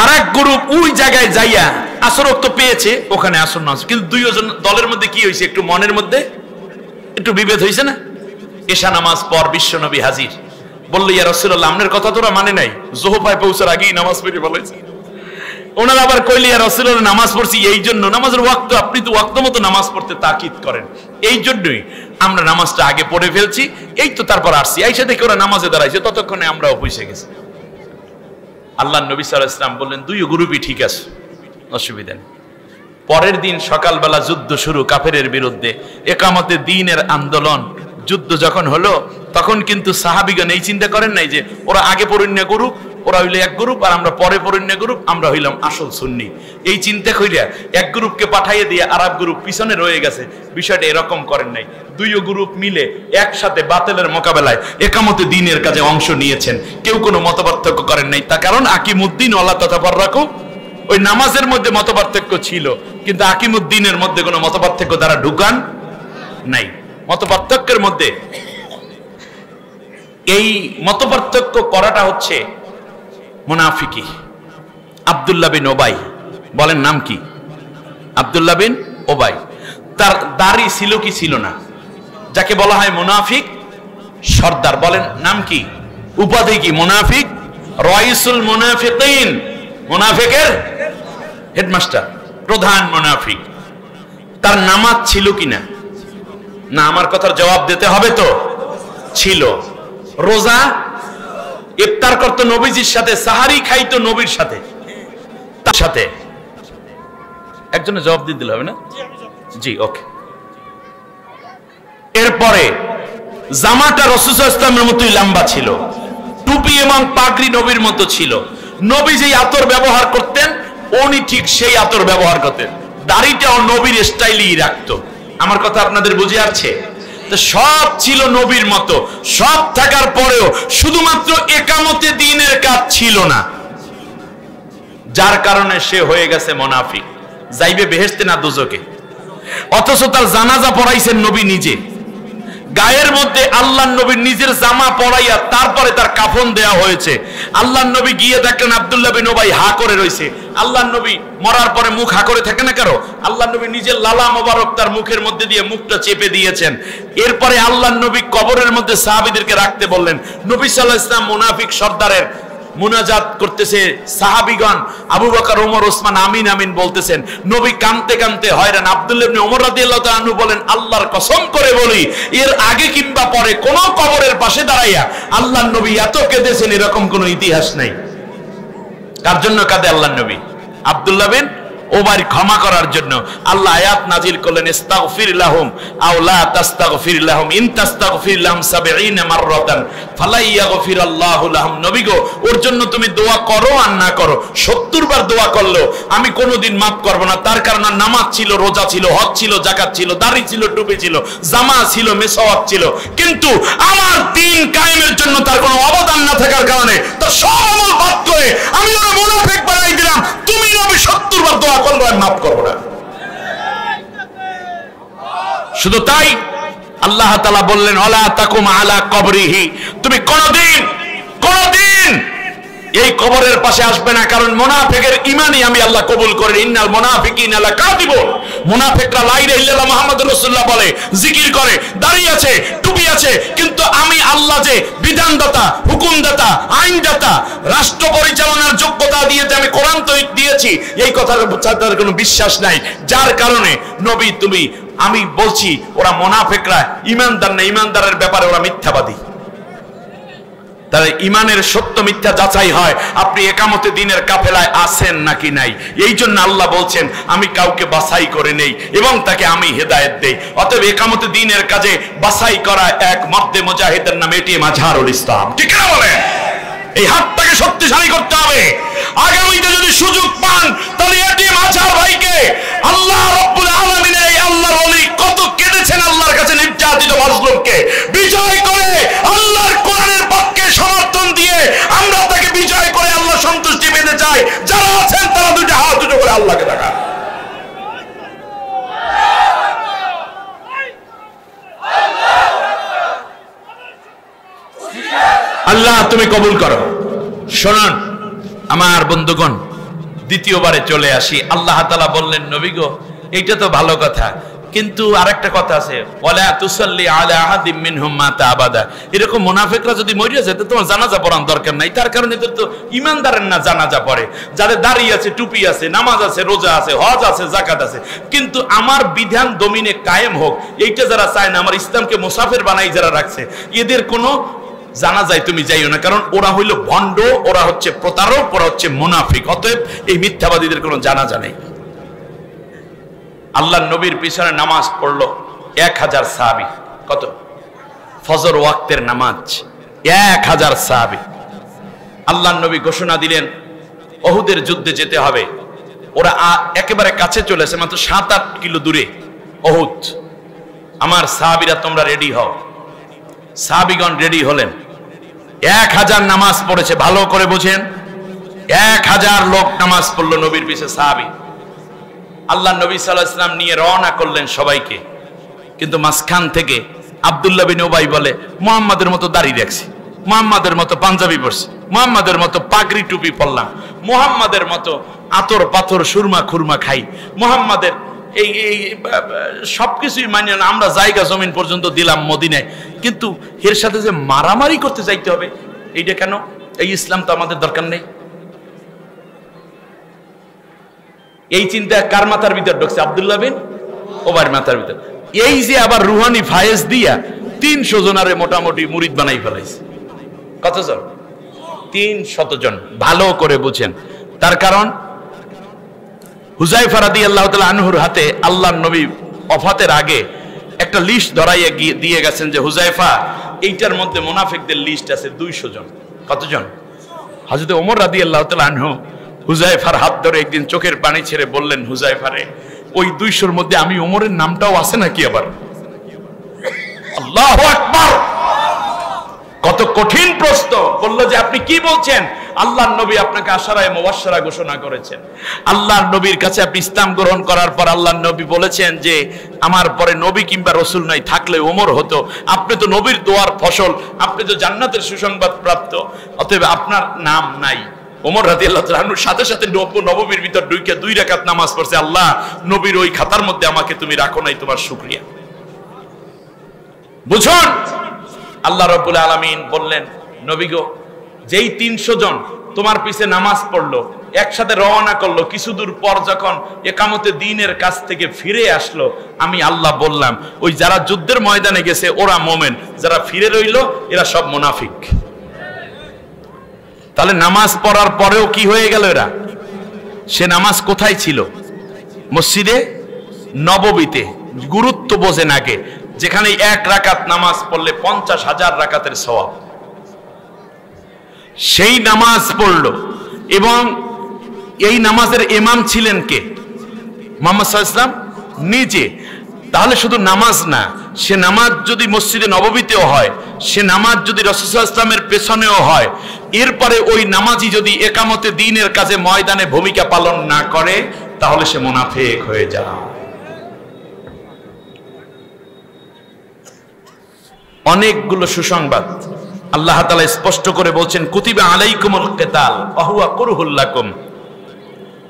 [SPEAKER 1] আর এক গ্রুপ ওই জায়গায় যাইয়া আসর ওয়াক্ত পেয়েছে, ওখানে আসর নামাজ। কিন্তু দুইজন দলের মধ্যে কি হয়েছে? একটু মনের মধ্যে একটু বিভেদ হয়েছে না? এশা নামাজ পর বিশ্বনবী হাজির। বললো ইয়া রাসূলুল্লাহ, আপনার কথা তোরা মানে নাই, জোহফায় পৌঁছার আগেই নামাজ পড়ে ফেলাইছে। ওনারা আবার কইলে ইয়া রাসূলুল্লাহ নামাজ পড়ছি এই জন্য, নামাজের ওয়াক্ত আপনি তো ওয়াক্ত মতো নামাজ পড়তে তাকিদ করেন, এই জন্যই আমরা নামাজটা আগে পড়ে ফেলছি, এই তো তারপর আসছি। আইসা দেখে ওরা নামাজে দাঁড়াইছে, ততক্ষণে আমরাও পৌঁছে গেছি। আল্লাহর নবী সাল্লাল্লাহু আলাইহি ওয়াসাল্লাম বললেন দুই গ্রুপই ঠিক আছে, অসুবিধা নেই। পরের দিন সকালবেলা যুদ্ধ শুরু কাফেরের বিরুদ্ধে, একামতে দ্বীনের আন্দোলন। যুদ্ধ যখন হলো তখন কিন্তু সাহাবীগণ এই চিন্তা করেন নাই যে ওরা আগে পরিণয় করুক, ওরা হইলো এক গ্রুপ আর আমরা পরে পরিণয় গ্রুপ, আমরা হইলাম আসল সুন্নি। এই চিন্তা কইরা এক গ্রুপকে পাঠাইয়ে দিয়ে আরেক গ্রুপ পিছনে রয়ে গেছে। বিষয়টা এরকম করেন নাই। দুই গ্রুপ মিলে একসাথে বাতিলের মোকাবেলায় একামতে দ্বীনের কাজে অংশ নিয়েছেন। কেউ কোনো মতপার্থক্য করেন নাই। তার কারণ আকিমুদ্দিন ওয়ালা তাতাফাররাকু, ওই নামাজের মধ্যে মতপার্থক্য ছিল, কিন্তু আকিমুদ্দিনের মধ্যে কোনো মতপার্থক্য দ্বারা ঢুকান নাই। মতপার্থক্যের মধ্যে এই মতপার্থক্য করাটা হচ্ছে মুনাফিকি। আব্দুল্লাহ বিন ওবাই, বলেন নাম কি? আব্দুল্লাহ বিন ওবাই। তার দাড়ি ছিল কি ছিল না? যাকে বলা হয় মুনাফিক সর্দার, বলেন নাম কি? উপাধি কি? মুনাফিক রাইসুল মুনাফিকিন, মুনাফিকের হেডমাস্টার, প্রধান মুনাফিক। তার নামাজ ছিল কিনা? না, আমার কথার জবাব দিতে হবে তো। ছিল। রোজা, ইফতার করতো নবীজির সাথে, সাহারি খাইতো নবীর সাথে, তার সাথে। একজনের জবাব দিয়ে দিলে হবে না? জি, ওকে। এরপরে জামাটা রাসূল সাল্লাল্লাহু আলাইহি ওয়াসাল্লামের মতোই লম্বা ছিল, টুপি এবং পাগড়ি নবীর মতো ছিল। নবী যেই আতর ব্যবহার করতেন উনি ঠিক সেই আতর ব্যবহার করতেন। দাড়িটাও নবীর স্টাইলেই রাখতো। আমার কথা আপনাদের বুঝে আসছে? সব ছিল নবীর মতো। সব থাকার পরেও শুধুমাত্র একামতে দ্বীনের কাজ ছিল না, যার কারণে সে হয়ে গেছে মুনাফিক। যাইবে বেহেশতে না দোজখে। অথচ তার জানাজা পড়াইছেন নবী নিজে। গায়ের মধ্যে আল্লাহর নবীর নিজের জামা পরাইয়া তারপরে তার কাফন দেয়া হয়েছে। আল্লাহর নবী গিয়ে দেখলেন আব্দুল্লাহ বিন ওবাই হা করে রয়েছে। আল্লাহর নবী মরার পরে মুখ হা করে থাকে না কারো? আল্লাহর নবী নিজের লালা মোবারক তার মুখের মধ্যে দিয়ে মুখটা চেপে দিয়েছেন। এরপরে আল্লাহর নবী কবরের মধ্যে সাহাবীদেরকে রাখতে বললেন। নবী সাল্লাল্লাহু আলাইহি ওয়াসাল্লাম মুনাফিক সর্দারের মুনাজাত করতেছে, সাহাবীগণ আবু বকর, ওমর, ওসমান আমিন আমিন বলতেছেন। নবী কাঁদতে কাঁদতে হয়রান। আব্দুল্লাহ ইবনে ওমর রাদিয়াল্লাহু তাআলা আনহু বলেন, আল্লাহর কসম করে বলি, এর আগে কিংবা পরে কোন কবরের পাশে দাঁড়াইয়া আল্লাহর নবী এত কেঁদেছেন এরকম কোন ইতিহাস নাই। কার জন্য কাঁদে আল্লাহর নবী? আব্দুল্লাহ বিন ওবার ক্ষমা করার জন্য আল্লাহ আয়াত নাজিল করলেন, ইস্তাগফির লাহুম আও লা তাস্তাগফির লাহুম ইন তাস্তাগফির লাহুম 70 মাররাতান ফালা ইয়াগফিরাল্লাহু লাহুম। নবী গো, ওর জন্য তুমি দোয়া করো আর না করো, 70 বার দোয়া করলো আমি কোনোদিন মাফ করব না। তার কারণ নামাজ ছিল, রোজা ছিল, হজ ছিল, যাকাত ছিল, দাড়ি ছিল, টুপি ছিল, জামা ছিল, মেসওয়াক ছিল, কিন্তু আমার দ্বীন কায়েমের জন্য তার কোনো অবদান না থাকার কারণে তার সব আমল বাদ করে আমি ওরা মুনাফিক বানাই দিলাম। তুমি নবী 70 বার দোয়া করলো আর মাফ করবো না। শুধু তাই আল্লাহ তাআলা বললেন, ওয়ালা তাকুম আলা কবরিহি, তুমি কোনদিন এই কবরের পাশে আসবে না, কারণ মুনাফিকের ঈমানই আমি আল্লাহ কবুল করি। ইন্নাল মুনাফিকিনা লাকাযিবুন, মুনাফিকরা লা ইলাহা ইল্লাল্লাহ মুহাম্মাদুর রাসূলুল্লাহ বলে, জিকির করে, দাড়ি আছে, টুপি আছে, কিন্তু আমি আল্লাহ যে বিধানদাতা, হুকুমদাতা, আইনদাতা, রাষ্ট্র পরিচালনার যোগ্যতা দিয়েছে, আমি কোরআন তো দিয়েছি, এই কথার তাদের কোনো বিশ্বাস নাই। যার কারণে নবী তুমি আমি বলছি ওরা মুনাফিকরা ঈমানদার না, ঈমানদারের ব্যাপারে ওরা মিথ্যাবাদী। তাহলে ইমানের সত্য মিথ্যা যাচাই হয় আপনি একামতে দিনের কাফেলায় আছেন নাকি নাই। এই জন্য আল্লাহ বলছেন আমি কাউকে বাছাই করে নেই এবং তাকে আমি হেদায়েত দেই। অতএব একামতে দিনের কাজে বাছাই করা এক মর্দে মুজাহিদের নাম এটিএম আজহারুল ইসলাম। ঠিক না বলেন? এই হাতটাকে শক্তিশালী করতে হবে। আগামীতে যদি সুযোগ পান তাহলে এটিএম আজহার ভাইকে আল্লাহ রাব্বুল আলামিনের এই আল্লাহর ওলি কত কেঁদেছেন আল্লাহর কাছে নির্যাতিত মাজলুমকে বিজয় করে আল্লাহর কোরআনের পক্ষে সমর্থন দিয়ে আমরা তাকে বিজয় করে আল্লাহ সন্তুষ্টি পেতে চাই। যারা আছেন তারা দুইটা হাত দুটো করে আল্লাহকে দেখান। আল্লাহ তুমি কবুল করো। শুনুন আমার বন্ধুগণ, দ্বিতীয়বারে চলে আসি। আল্লাহ তাআলা বললেন, নবী গো এইটা তো ভালো কথা, কিন্তু আরেকটা কথা আছে, ওয়ালা তুসাল্লি আলা আহাদিম মিনহুম মাতা আবাদা। এরকম মুনাফিকরা যদি মরিয়া যায় তোমার জানাজা পড়ার দরকার নাই। তার কারণে এদের তো ইমানদারের না জানাজা পড়ে, যাদের দাড়ি আছে, টুপি আছে, নামাজ আছে, রোজা আছে, হজ আছে, যাকাত আছে, কিন্তু আমার বিধান দমিনে কায়েম হোক এইটা যারা চায় না, আমার ইসলামকে মুসাফির বানাই যারা রাখছে, এদের কোনো জানাজায় তুমি যাইও না, কারণ ওরা হইল ভণ্ড, ওরা হচ্ছে প্রতারক, ওরা হচ্ছে মুনাফিক। অতএব এই মিথ্যাবাদীদের কোনো জানাজা নেই। আল্লাহ নবীর পিছনে নামাজ পড়লো 1000 সাহাবী। কত? ফজর ওয়াক্তের নামাজ 1000 সাহাবী। আল্লাহ নবী ঘোষণা দিলেন উহুদের যুদ্ধে যেতে হবে। ওরা একেবারে কাছে চলে এসে, মাত্র 7-8 কিলো দূরে উহুদ। আমার সাহাবীরা তোমরা রেডি হও। সাহাবীগণ রেডি হলেন। 1000 নামাজ পড়েছে, ভালো করে বুঝেন, 1000 লোক নামাজ পড়লো নবীর পিছে সাহাবী। আল্লাহ নবী সাল্লাল্লাহু আলাইহি ওয়াসাল্লাম নিয়ে রওনা করলেন সবাইকে, কিন্তু মাঝখান থেকে আব্দুল্লাহ বিন উবাই বলে, মুহাম্মাদের মতো দাড়ি রাখছি, মুহাম্মাদের মতো পাঞ্জাবি পরছি, মুহাম্মাদের মতো পাগড়ি টুপি পরলাম, মুহাম্মাদের মতো আতর পাথর সুরমা খুরমা খাই, মুহাম্মাদের এই সবকিছুই মানি না, আমরা জায়গা জমিন পর্যন্ত দিলাম মদিনায়, কিন্তু এর সাথে যে মারামারি করতে যাইতে হবে এইটা কেন? এই ইসলাম তো আমাদের দরকার নেই। এই চিন্তা কার মাথার ভিতর ঢুকছে? আব্দুল্লাহ বিন ওবাইর মাথার ভিতর। এই যে আবার রুহানি ফায়েজ দিয়া 300 জনারে মোটামুটি মুরিদ বানাই ফেলাইছে। কতজন? 300 জন। ভালো করে বুঝেন। তার কারণ হুযায়ফা রাদিয়াল্লাহু তাআলা আনহুর হাতে আল্লাহর নবী ওফাতের আগে একটা লিস্ট ধরাইয়া দিয়ে গেছেন যে হুযায়ফা এইটার মধ্যে মুনাফিকদের লিস্ট আছে 200 জন। কতজন? হযরত ওমর রাদিয়াল্লাহু তাআলা আনহু হুযায়ফার হাত ধরে একদিন চোখের পানি ছেড়ে বললেন, হুযায়ফারে ওই 200-র মধ্যে আমি ওমরের নামটাও আছে নাকি আবার? আল্লাহু আকবার! কত কঠিন প্রশ্ন। বলল যে আপনি কি বলছেন? আল্লাহর নবী আপনাকে আশারায়ে মুবাশশারা ঘোষণা করেছেন। আল্লাহর নবীর কাছে আপনি ইসলাম গ্রহণ করার পর আল্লাহর নবী বলেছেন যে আমার পরে নবী কিংবা রাসূল নাই, থাকলে ওমর হতো। আপনি তো নবীর দোয়ার ফসল, আপনি তো জান্নাতের সুসংবাদ প্রাপ্ত, অতএব আপনার নাম নাই। ওমর রাদিয়াল্লাহু তাআলা আনহুর সাথে সাথে নববীর ভিতর ঢুকে 2 রাকাত নামাজ পড়ছে, আল্লাহ নবীর ওই খাতার মধ্যে আমাকে তুমি রাখো নাই, তোমার শুকরিয়া। বুঝুন, আল্লাহ রাব্বুল আলামিন বললেন, নবী গো, যেই 300 জন তোমার পিছে নামাজ পড়লো, একসাথে রওনা করলো, কিছু দূর পর যখন একামতে দ্বীনের কাছ থেকে ফিরে আসলো, আমি আল্লাহ বললাম ওই যারা যুদ্ধের ময়দানে গেছে ওরা মুমিন, যারা ফিরে রইলো এরা সব মুনাফিক। তাহলে নামাজ পড়ার পরেও কি হয়ে গেল এরা? সে নামাজ কোথায় ছিল? মসজিদে নববীতে গুরুত্ব বোঝেন আগে, যেখানে 1 রাকাত নামাজ পড়লে 50,000 রাকাতের সওয়াব, সেই নামাজ পড়লো। এবং এই নামাজের ইমাম ছিলেন কে? মুহাম্মদ সাল্লাল্লাহু আলাইহি ওয়াসাল্লাম নিজে। তাহলে শুধু নামাজ না, সে নামাজ যদি মসজিদে নববীতেও হয়, সে নামাজ যদি রাসূল সাল্লাল্লাহু আলাইহি ওয়াসাল্লামের পেছনেও হয়, এরপরে ওই নামাজি যদি একামতে দ্বীনের কাজে ময়দানে ভূমিকা পালন না করে, তাহলে সে মুনাফিক হয়ে যায়। অনেকগুলো সুসংবাদ আল্লাহ তাআলা স্পষ্ট করে বলছেন, কুতিবা আলাইকুমুল কিতাল ওয়া হুয়া কুরহুল লাকুম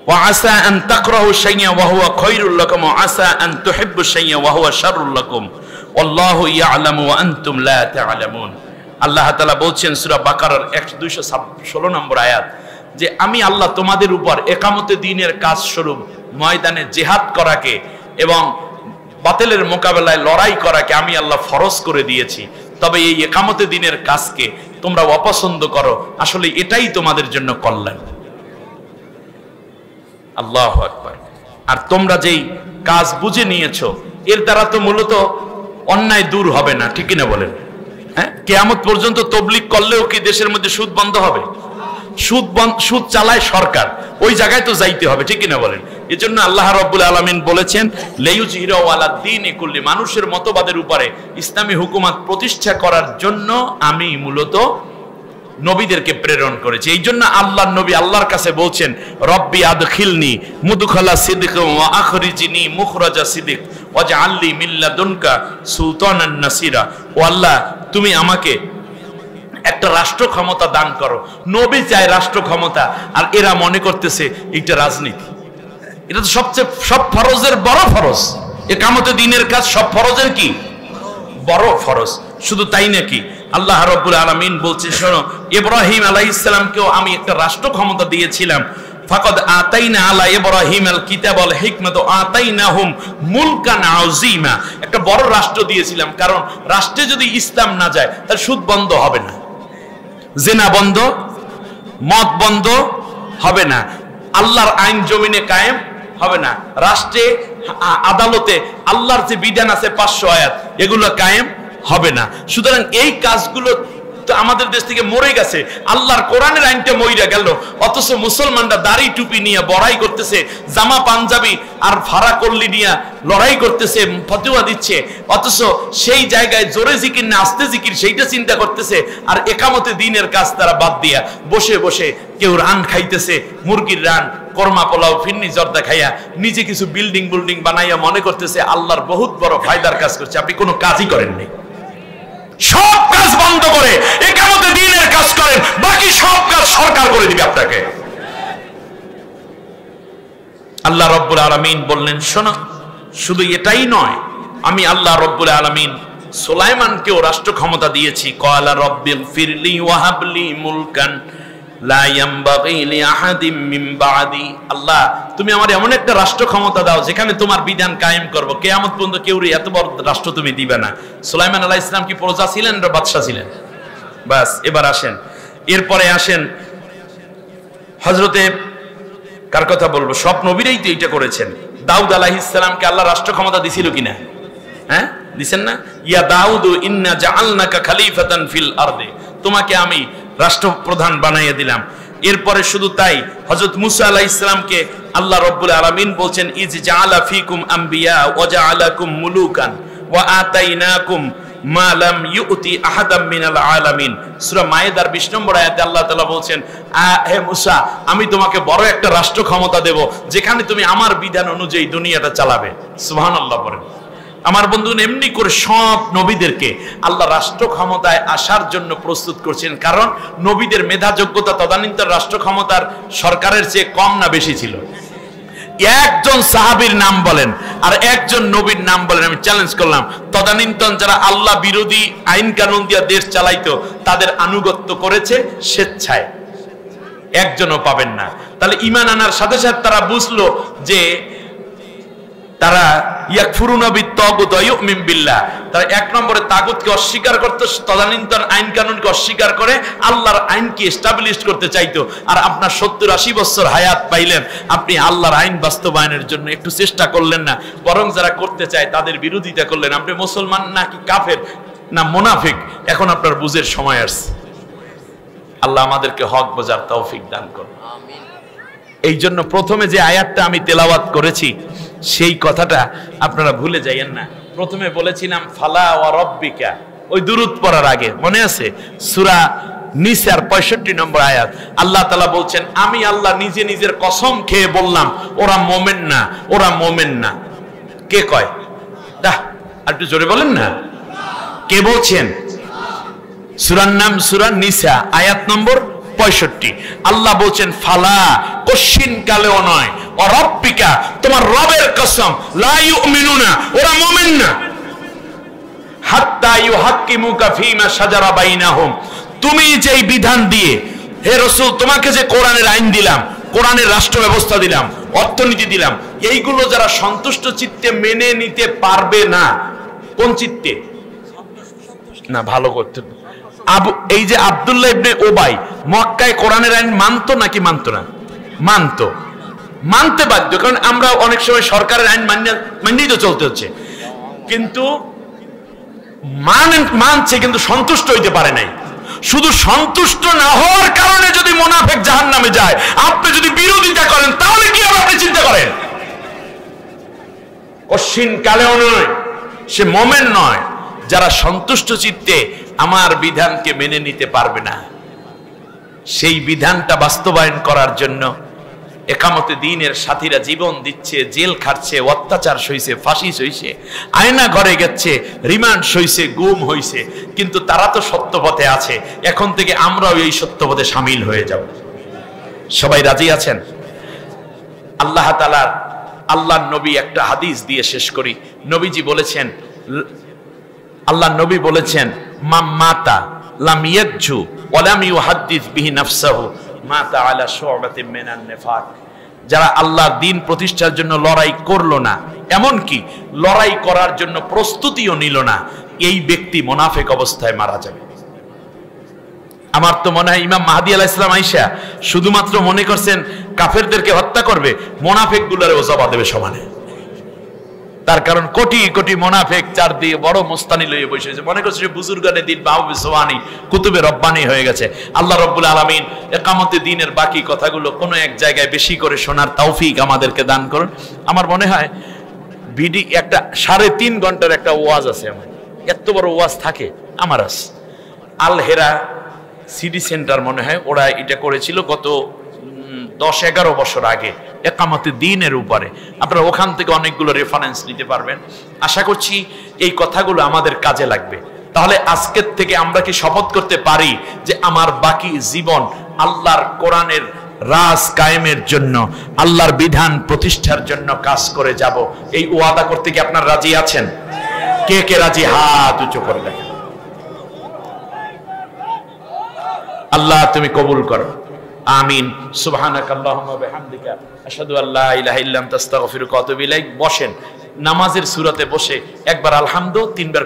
[SPEAKER 1] ওয়া আসা আন তাকরাহু শাইআন ওয়া হুয়া খায়রুল লাকুম ওয়া আসা আন তুহিব্বু শাইআন ওয়া হুয়া শাররুল লাকুম ওয়াল্লাহু ইয়ালামু ওয়া আনতুম লা তা'লামুন। আল্লাহ তাআলা বলছেন সূরা বাকারার 216 নম্বর আয়াত, যে আমি আল্লাহ তোমাদের উপর একামতে দ্বীনের কাজ স্বরূপ ময়দানে জিহাদ করাকে এবং বাতিলের মোকাবেলায় লড়াই করাকে আমি আল্লাহ ফরজ করে দিয়েছি, তবে এই একামতে দ্বীনের কাজকে তোমরা অপছন্দ করো, আসলে এটাই তোমাদের জন্য কল্যাণ। আল্লাহু আকবার। আর তোমরা যেই কাজ বুঝে নিয়েছো, এর দ্বারা তো মূলত অন্যায় দূর হবে না, ঠিক কিনা বলেন? হ্যাঁ, কিয়ামত পর্যন্ত তাবলীগ করলেও কি দেশের মধ্যে সুদ বন্ধ হবে? সুদ চালায় সরকার, ওই জায়গায় তো যাইতে হবে, ঠিক কিনা বলেন? এজন্য আল্লাহ রাব্বুল আলামিন বলেছেন, লিইয়ুযহিরাহু আলাদ দীনি কুল্লি, মানুষের মতবাদের উপরে ইসলামী হুকুমত প্রতিষ্ঠা করার জন্য আমি মূলত নবীদেরকে প্রেরণ করেছি। এই জন্য আল্লাহর নবী আল্লাহর কাছে বলছেন, রব্বি আদখিলনি মুদখালা সিদক ওয়া আখরিজনি মুখরাজা সিদক ওয়াজআলনি মিন লাদুনকা সুলতানান নাসিরা। ও আল্লাহ, তুমি আমাকে একটা রাষ্ট্র ক্ষমতা দান করো। নবী চায় রাষ্ট্র ক্ষমতা, আর এরা মনে করতেছে এটা রাজনীতি। এটা তো সব ফরজের বড় ফরজ। একামতে দ্বীনের কাজ সব ফরজের কি বড় ফরজ। শুধু তাই নাকি, আল্লাহ রাব্বুল আলামিন বলছেন, শোনো, ইব্রাহিম আলাইহিস সালামকেও আমি একটা রাষ্ট্র ক্ষমতা দিয়েছিলাম। ফাকাদ আতাইনা আলা ইব্রাহিমাল কিতাব ওয়াল হিকমাত ওয়া আতাইনাহুম মুলকান আযীমা। একটা বড় রাষ্ট্র দিয়েছিলাম, কারণ রাষ্ট্রে যদি ইসলাম না যায় তাহলে সুদ বন্ধ হবে না, জিনা বন্ধ, মদ বন্ধ হবে না, আল্লাহর আইন জমিনে কায়েম হবে না, রাষ্ট্রে আদালতে আল্লাহর যে বিধান আছে 500 আয়াত এগুলো কায়েম হবে না। সুতরাং এই কাজগুলো তো আমাদের দেশ থেকে মরে গেছে, আল্লাহর কোরআনের আইনটা মইরা গেল, অথচ মুসলমানরা দাড়ি টুপি নিয়ে বড়াই করতেছে, জামা পাঞ্জাবি আর ফাড়া কল্লি নিয়ে লড়াই করতেছে, ফতোয়া দিচ্ছে, অথচ সেই জায়গায় জোরে জিকির না আস্তে জিকির সেইটা চিন্তা করতেছে। আর একামতে দ্বীনের কাজ তারা বাদ দিয়া বসে বসে কেউ রান খাইতেছে, মুরগির রান, কর্মা পোলাও, ফিন্নি জর্দা খাইয়া নিজে কিছু বিল্ডিং বানাইয়া মনে করতেছে আল্লাহর বহুত বড় ফায়দার কাজ করছে। আপনি কোনো কাজই করেননি। সব কাজ বন্ধ করে একামতে দ্বীনের কাজ করেন, বাকি সব কাজ সরকার করে দিবে আপনাকে। আল্লাহ রাব্বুল আলামিন বললেন, শোনো, শুধু এটাই নয়, আমি আল্লাহ রাব্বুল আলামিন সুলাইমানকেও রাষ্ট্র ক্ষমতা দিয়েছি। ক্বালা রাব্বিগফিরলি ওয়া হাবলি মুলকান লা ইয়ামবাগি লিআহাদিম মিন বা'দি। আল্লাহ, তুমি আমার এমন একটা রাষ্ট্র ক্ষমতা দাও যেখানে তোমার বিধান কায়েম করব, কিয়ামত পর্যন্ত কেউ এত বড় রাষ্ট্র তুমি দিবে না। সুলাইমান আলাইহিস সালাম কি প্রজা ছিলেন না বাদশা ছিলেন? বাস, এবার আসেন, এরপরে আসেন হযরতে কার কথা বলবো, সব নবীরাই তো এটা করেছেন। দাউদ আলাইহিস সালামকে আল্লাহ রাষ্ট্র ক্ষমতা দিছিল কিনা? হ্যাঁ, দিবেন না? ইয়া দাউদ ইন্না জাআলনাকা খলিফাতান ফিল আরদি, তোমাকে আমি রাষ্ট্রপ্রধান বানাইয়া দিলাম। এরপরে শুধু তাই, হযরত মুসা আলাইহিস সালামকে আল্লাহ রাব্বুল আলামিন বলছেন, ইজ জাআলা ফীকুম আম্বিয়া ওয়া জাআলাকুম মুলুকান ওয়া আতাইনাকুম মা লাম ইউতি আহাদাম মিনাল আলামিন। সূরা মায়েদার 20 নম্বর আয়াতে আল্লাহ তাআলা বলছেন, হে মুসা, আমি তোমাকে বড় একটা রাষ্ট্র ক্ষমতা দেব যেখানে তুমি আমার বিধান অনুযায়ী দুনিয়াটা চালাবে। সুবহানাল্লাহ পড়েন। আমার বন্ধু, এমনি করে সব নবীদেরকে আল্লাহ রাষ্ট্র ক্ষমতায় আসার জন্য প্রস্তুত করছেন, কারণ নবীদের মেধা যোগ্যতা তদানীন্তন রাষ্ট্র ক্ষমতার সরকারের চেয়ে কম না বেশি ছিল? একজন সাহাবীর নাম বলেন আর একজন নবীর নাম বলেন, আমি চ্যালেঞ্জ করলাম, তদানীন্তন যারা আল্লাহ বিরোধী আইন কানুন দিয়ে দেশ চালাইতো তাদের আনুগত্য করেছে স্বেচ্ছায়? একজনও পাবেন না। তাহলে ঈমান আনার সাথে সাথে তারা বুঝলো যে তারা ইয়াকফুরুনা বিত-তাগুত ওয়া ইউমিন বিল্লাহ, তারা এক নম্বরে তাগুতকে অস্বীকার করতে, তদানীন্তন আইন কানুনকে অস্বীকার করে আল্লাহর আইনকে এস্টাবলিশ করতে চাইতো। আর আপনার 70-80 বছর হায়াত পাইলেন, আপনি আল্লাহর আইন বাস্তবায়নের জন্য একটু চেষ্টা করলেন না, বরং যারা করতে চায় তাদের বিরোধিতা করলেন। আপনি মুসলমান নাকি কাফের না মুনাফিক, এখন আপনার বুঝের সময় আসছে। আল্লাহ আমাদেরকে হক বোঝার তৌফিক দান করুন। এই জন্য প্রথমে যে আয়াতটা আমি তেলাওয়াত করেছি সেই কথাটা আপনারা ভুলে যাইয়েন না। প্রথমে বলেছিলাম ফালা ওয়া রব্বিকা, ওই দুরূদ পড়ার আগে মনে আছে সূরা নিসার 65 নম্বর আয়াত, আল্লাহ তাআলা বলছেন আমি আল্লাহ নিজে নিজের কসম খেয়ে বললাম ওরা মুমিন না, ওরা মুমিন না। কে কয়? দাহ আর একটু জোরে বলেন না, কে বলছেন? সূরার নাম সূরা নিসা, আয়াত নম্বর 65। আল্লাহ বলছেন ফালা, কশিন কালেও নয়, ও রব্বিকা, তোমার রবের কসম, লা ইউমিনুনা, ওরা মুমিন না, হাত্তা ইউহাক্কিমুকা ফীমা শাজারা বাইনাহুম, তুমি যেই বিধান দিয়ে হে রাসূল তোমাকে যে কোরআনের আইন দিলাম, কোরআনের রাষ্ট্র ব্যবস্থা দিলাম, অর্থনীতি দিলাম, এইগুলো যারা সন্তুষ্ট চিত্তে মেনে নিতে পারবে না, কোন চিত্তে না, ভালো করতে এই যে আব্দুল্লাহ ইবনে উবাই মক্কায় কোরআনের আইন মানতো নাকি মানতো না? মানতো, মানতে বাধ্য, কারণ আমরা অনেক সময় সরকারের আইন মানেই তো চলতে হচ্ছে, কিন্তু মানছে কিন্তু সন্তুষ্ট হইতে পারে নাই। শুধু সন্তুষ্ট না হওয়ার কারণে যদি মুনাফিক জাহান্নামে যায়, আপনি যদি বিরোধিতা করেন তাহলে কি হবে আপনি চিন্তা করেন। অশ্বিন কালেও নয়, সে মুমিন নয় যারা সন্তুষ্ট চিত্তে আমার বিধানকে মেনে নিতে পারবে না। সেই বিধানটা বাস্তবায়ন করার জন্য একামতে দ্বীনের সাথীরা জীবন দিচ্ছে, জেল খাটছে, অত্যাচার সইছে, ফাঁসি সইছে, আয়না ঘরে গেছে, রিমান্ড সইছে, গুম হইছে, কিন্তু তারা তো সত্যপথে আছে। এখন থেকে আমরাও এই সত্যপথে শামিল হয়ে যাব। সবাই রাজি আছেন? আল্লাহ তাআলার আল্লাহর নবী একটা হাদিস দিয়ে শেষ করি। নবীজি বলেছেন, আল্লাহ নবী বলেছেন মা মাতা লাম ইয়াজু ওয়া লাম ইউহাদ্দিস বিহি নাফসাহু মাতা আলা শু'বাতিন মিনান নিফাক, যারা আল্লাহর দ্বীন প্রতিষ্ঠার জন্য লড়াই করলো না, এমন কি লড়াই করার জন্য প্রস্তুতিও নিল না, এই ব্যক্তি মুনাফিক অবস্থায় মারা যাবে। আমার তো মনে হয় ইমাম মাহদী আলাইহিস সালাম আয়েশা শুধুমাত্র মনে করছেন কাফেরদেরকে হত্যা করবে, মুনাফিকগুলোরও জবাব দেবে সমানে। তার কারণ কোটি কোটি মুনাফিক চার দিয়ে বড় মুস্তানি লইয়ে বসেছে, মনে করছে যে বুজুর্গানে দিন মাহবুবে সোয়ানি কুতুবে রব্বানি হয়ে গেছে। আল্লাহ রাব্বুল আলামিন ইকামতে দ্বীনের বাকি কথাগুলো কোনো এক জায়গায় বেশি করে শোনার তৌফিক আমাদেরকে দান করুন। আমার মনে হয় বিডি একটা 3.5 ঘন্টার একটা ওয়াজ আছে, আমার এত বড় ওয়াজ থাকে আমার আস আল হেরা সিটি সেন্টার মনে হয় ওরা এটা করেছিল গত 10-11 বছর আগে একামতে দ্বীনের উপরে। আপনারা ওখান থেকে অনেকগুলো রেফারেন্স নিতে পারবেন। আশা করছি এই কথাগুলো আমাদের কাজে লাগবে। তাহলে আজকের থেকে আমরা কি শপথ করতে পারি যে আমার বাকি জীবন আল্লাহর কোরআনের রাজ কায়েমের জন্য, আল্লাহর বিধান প্রতিষ্ঠার জন্য কাজ করে যাব? এই ওয়াদা করতে কি আপনারা রাজি আছেন? কে কে রাজি হাত উঁচু করে দেখেন। আল্লাহ তুমি কবুল করো, আমিন। সুবহানাকাল্লাহুম্মা ওয়া বিহামদিকা আশহাদু আল্লা ইলাহা ইল্লা আনতা আস্তাগফিরুকা ওয়া আতুবু ইলাইক। বসেন, নামাজের সূরাতে বসে একবার আলহামদু, 3 বার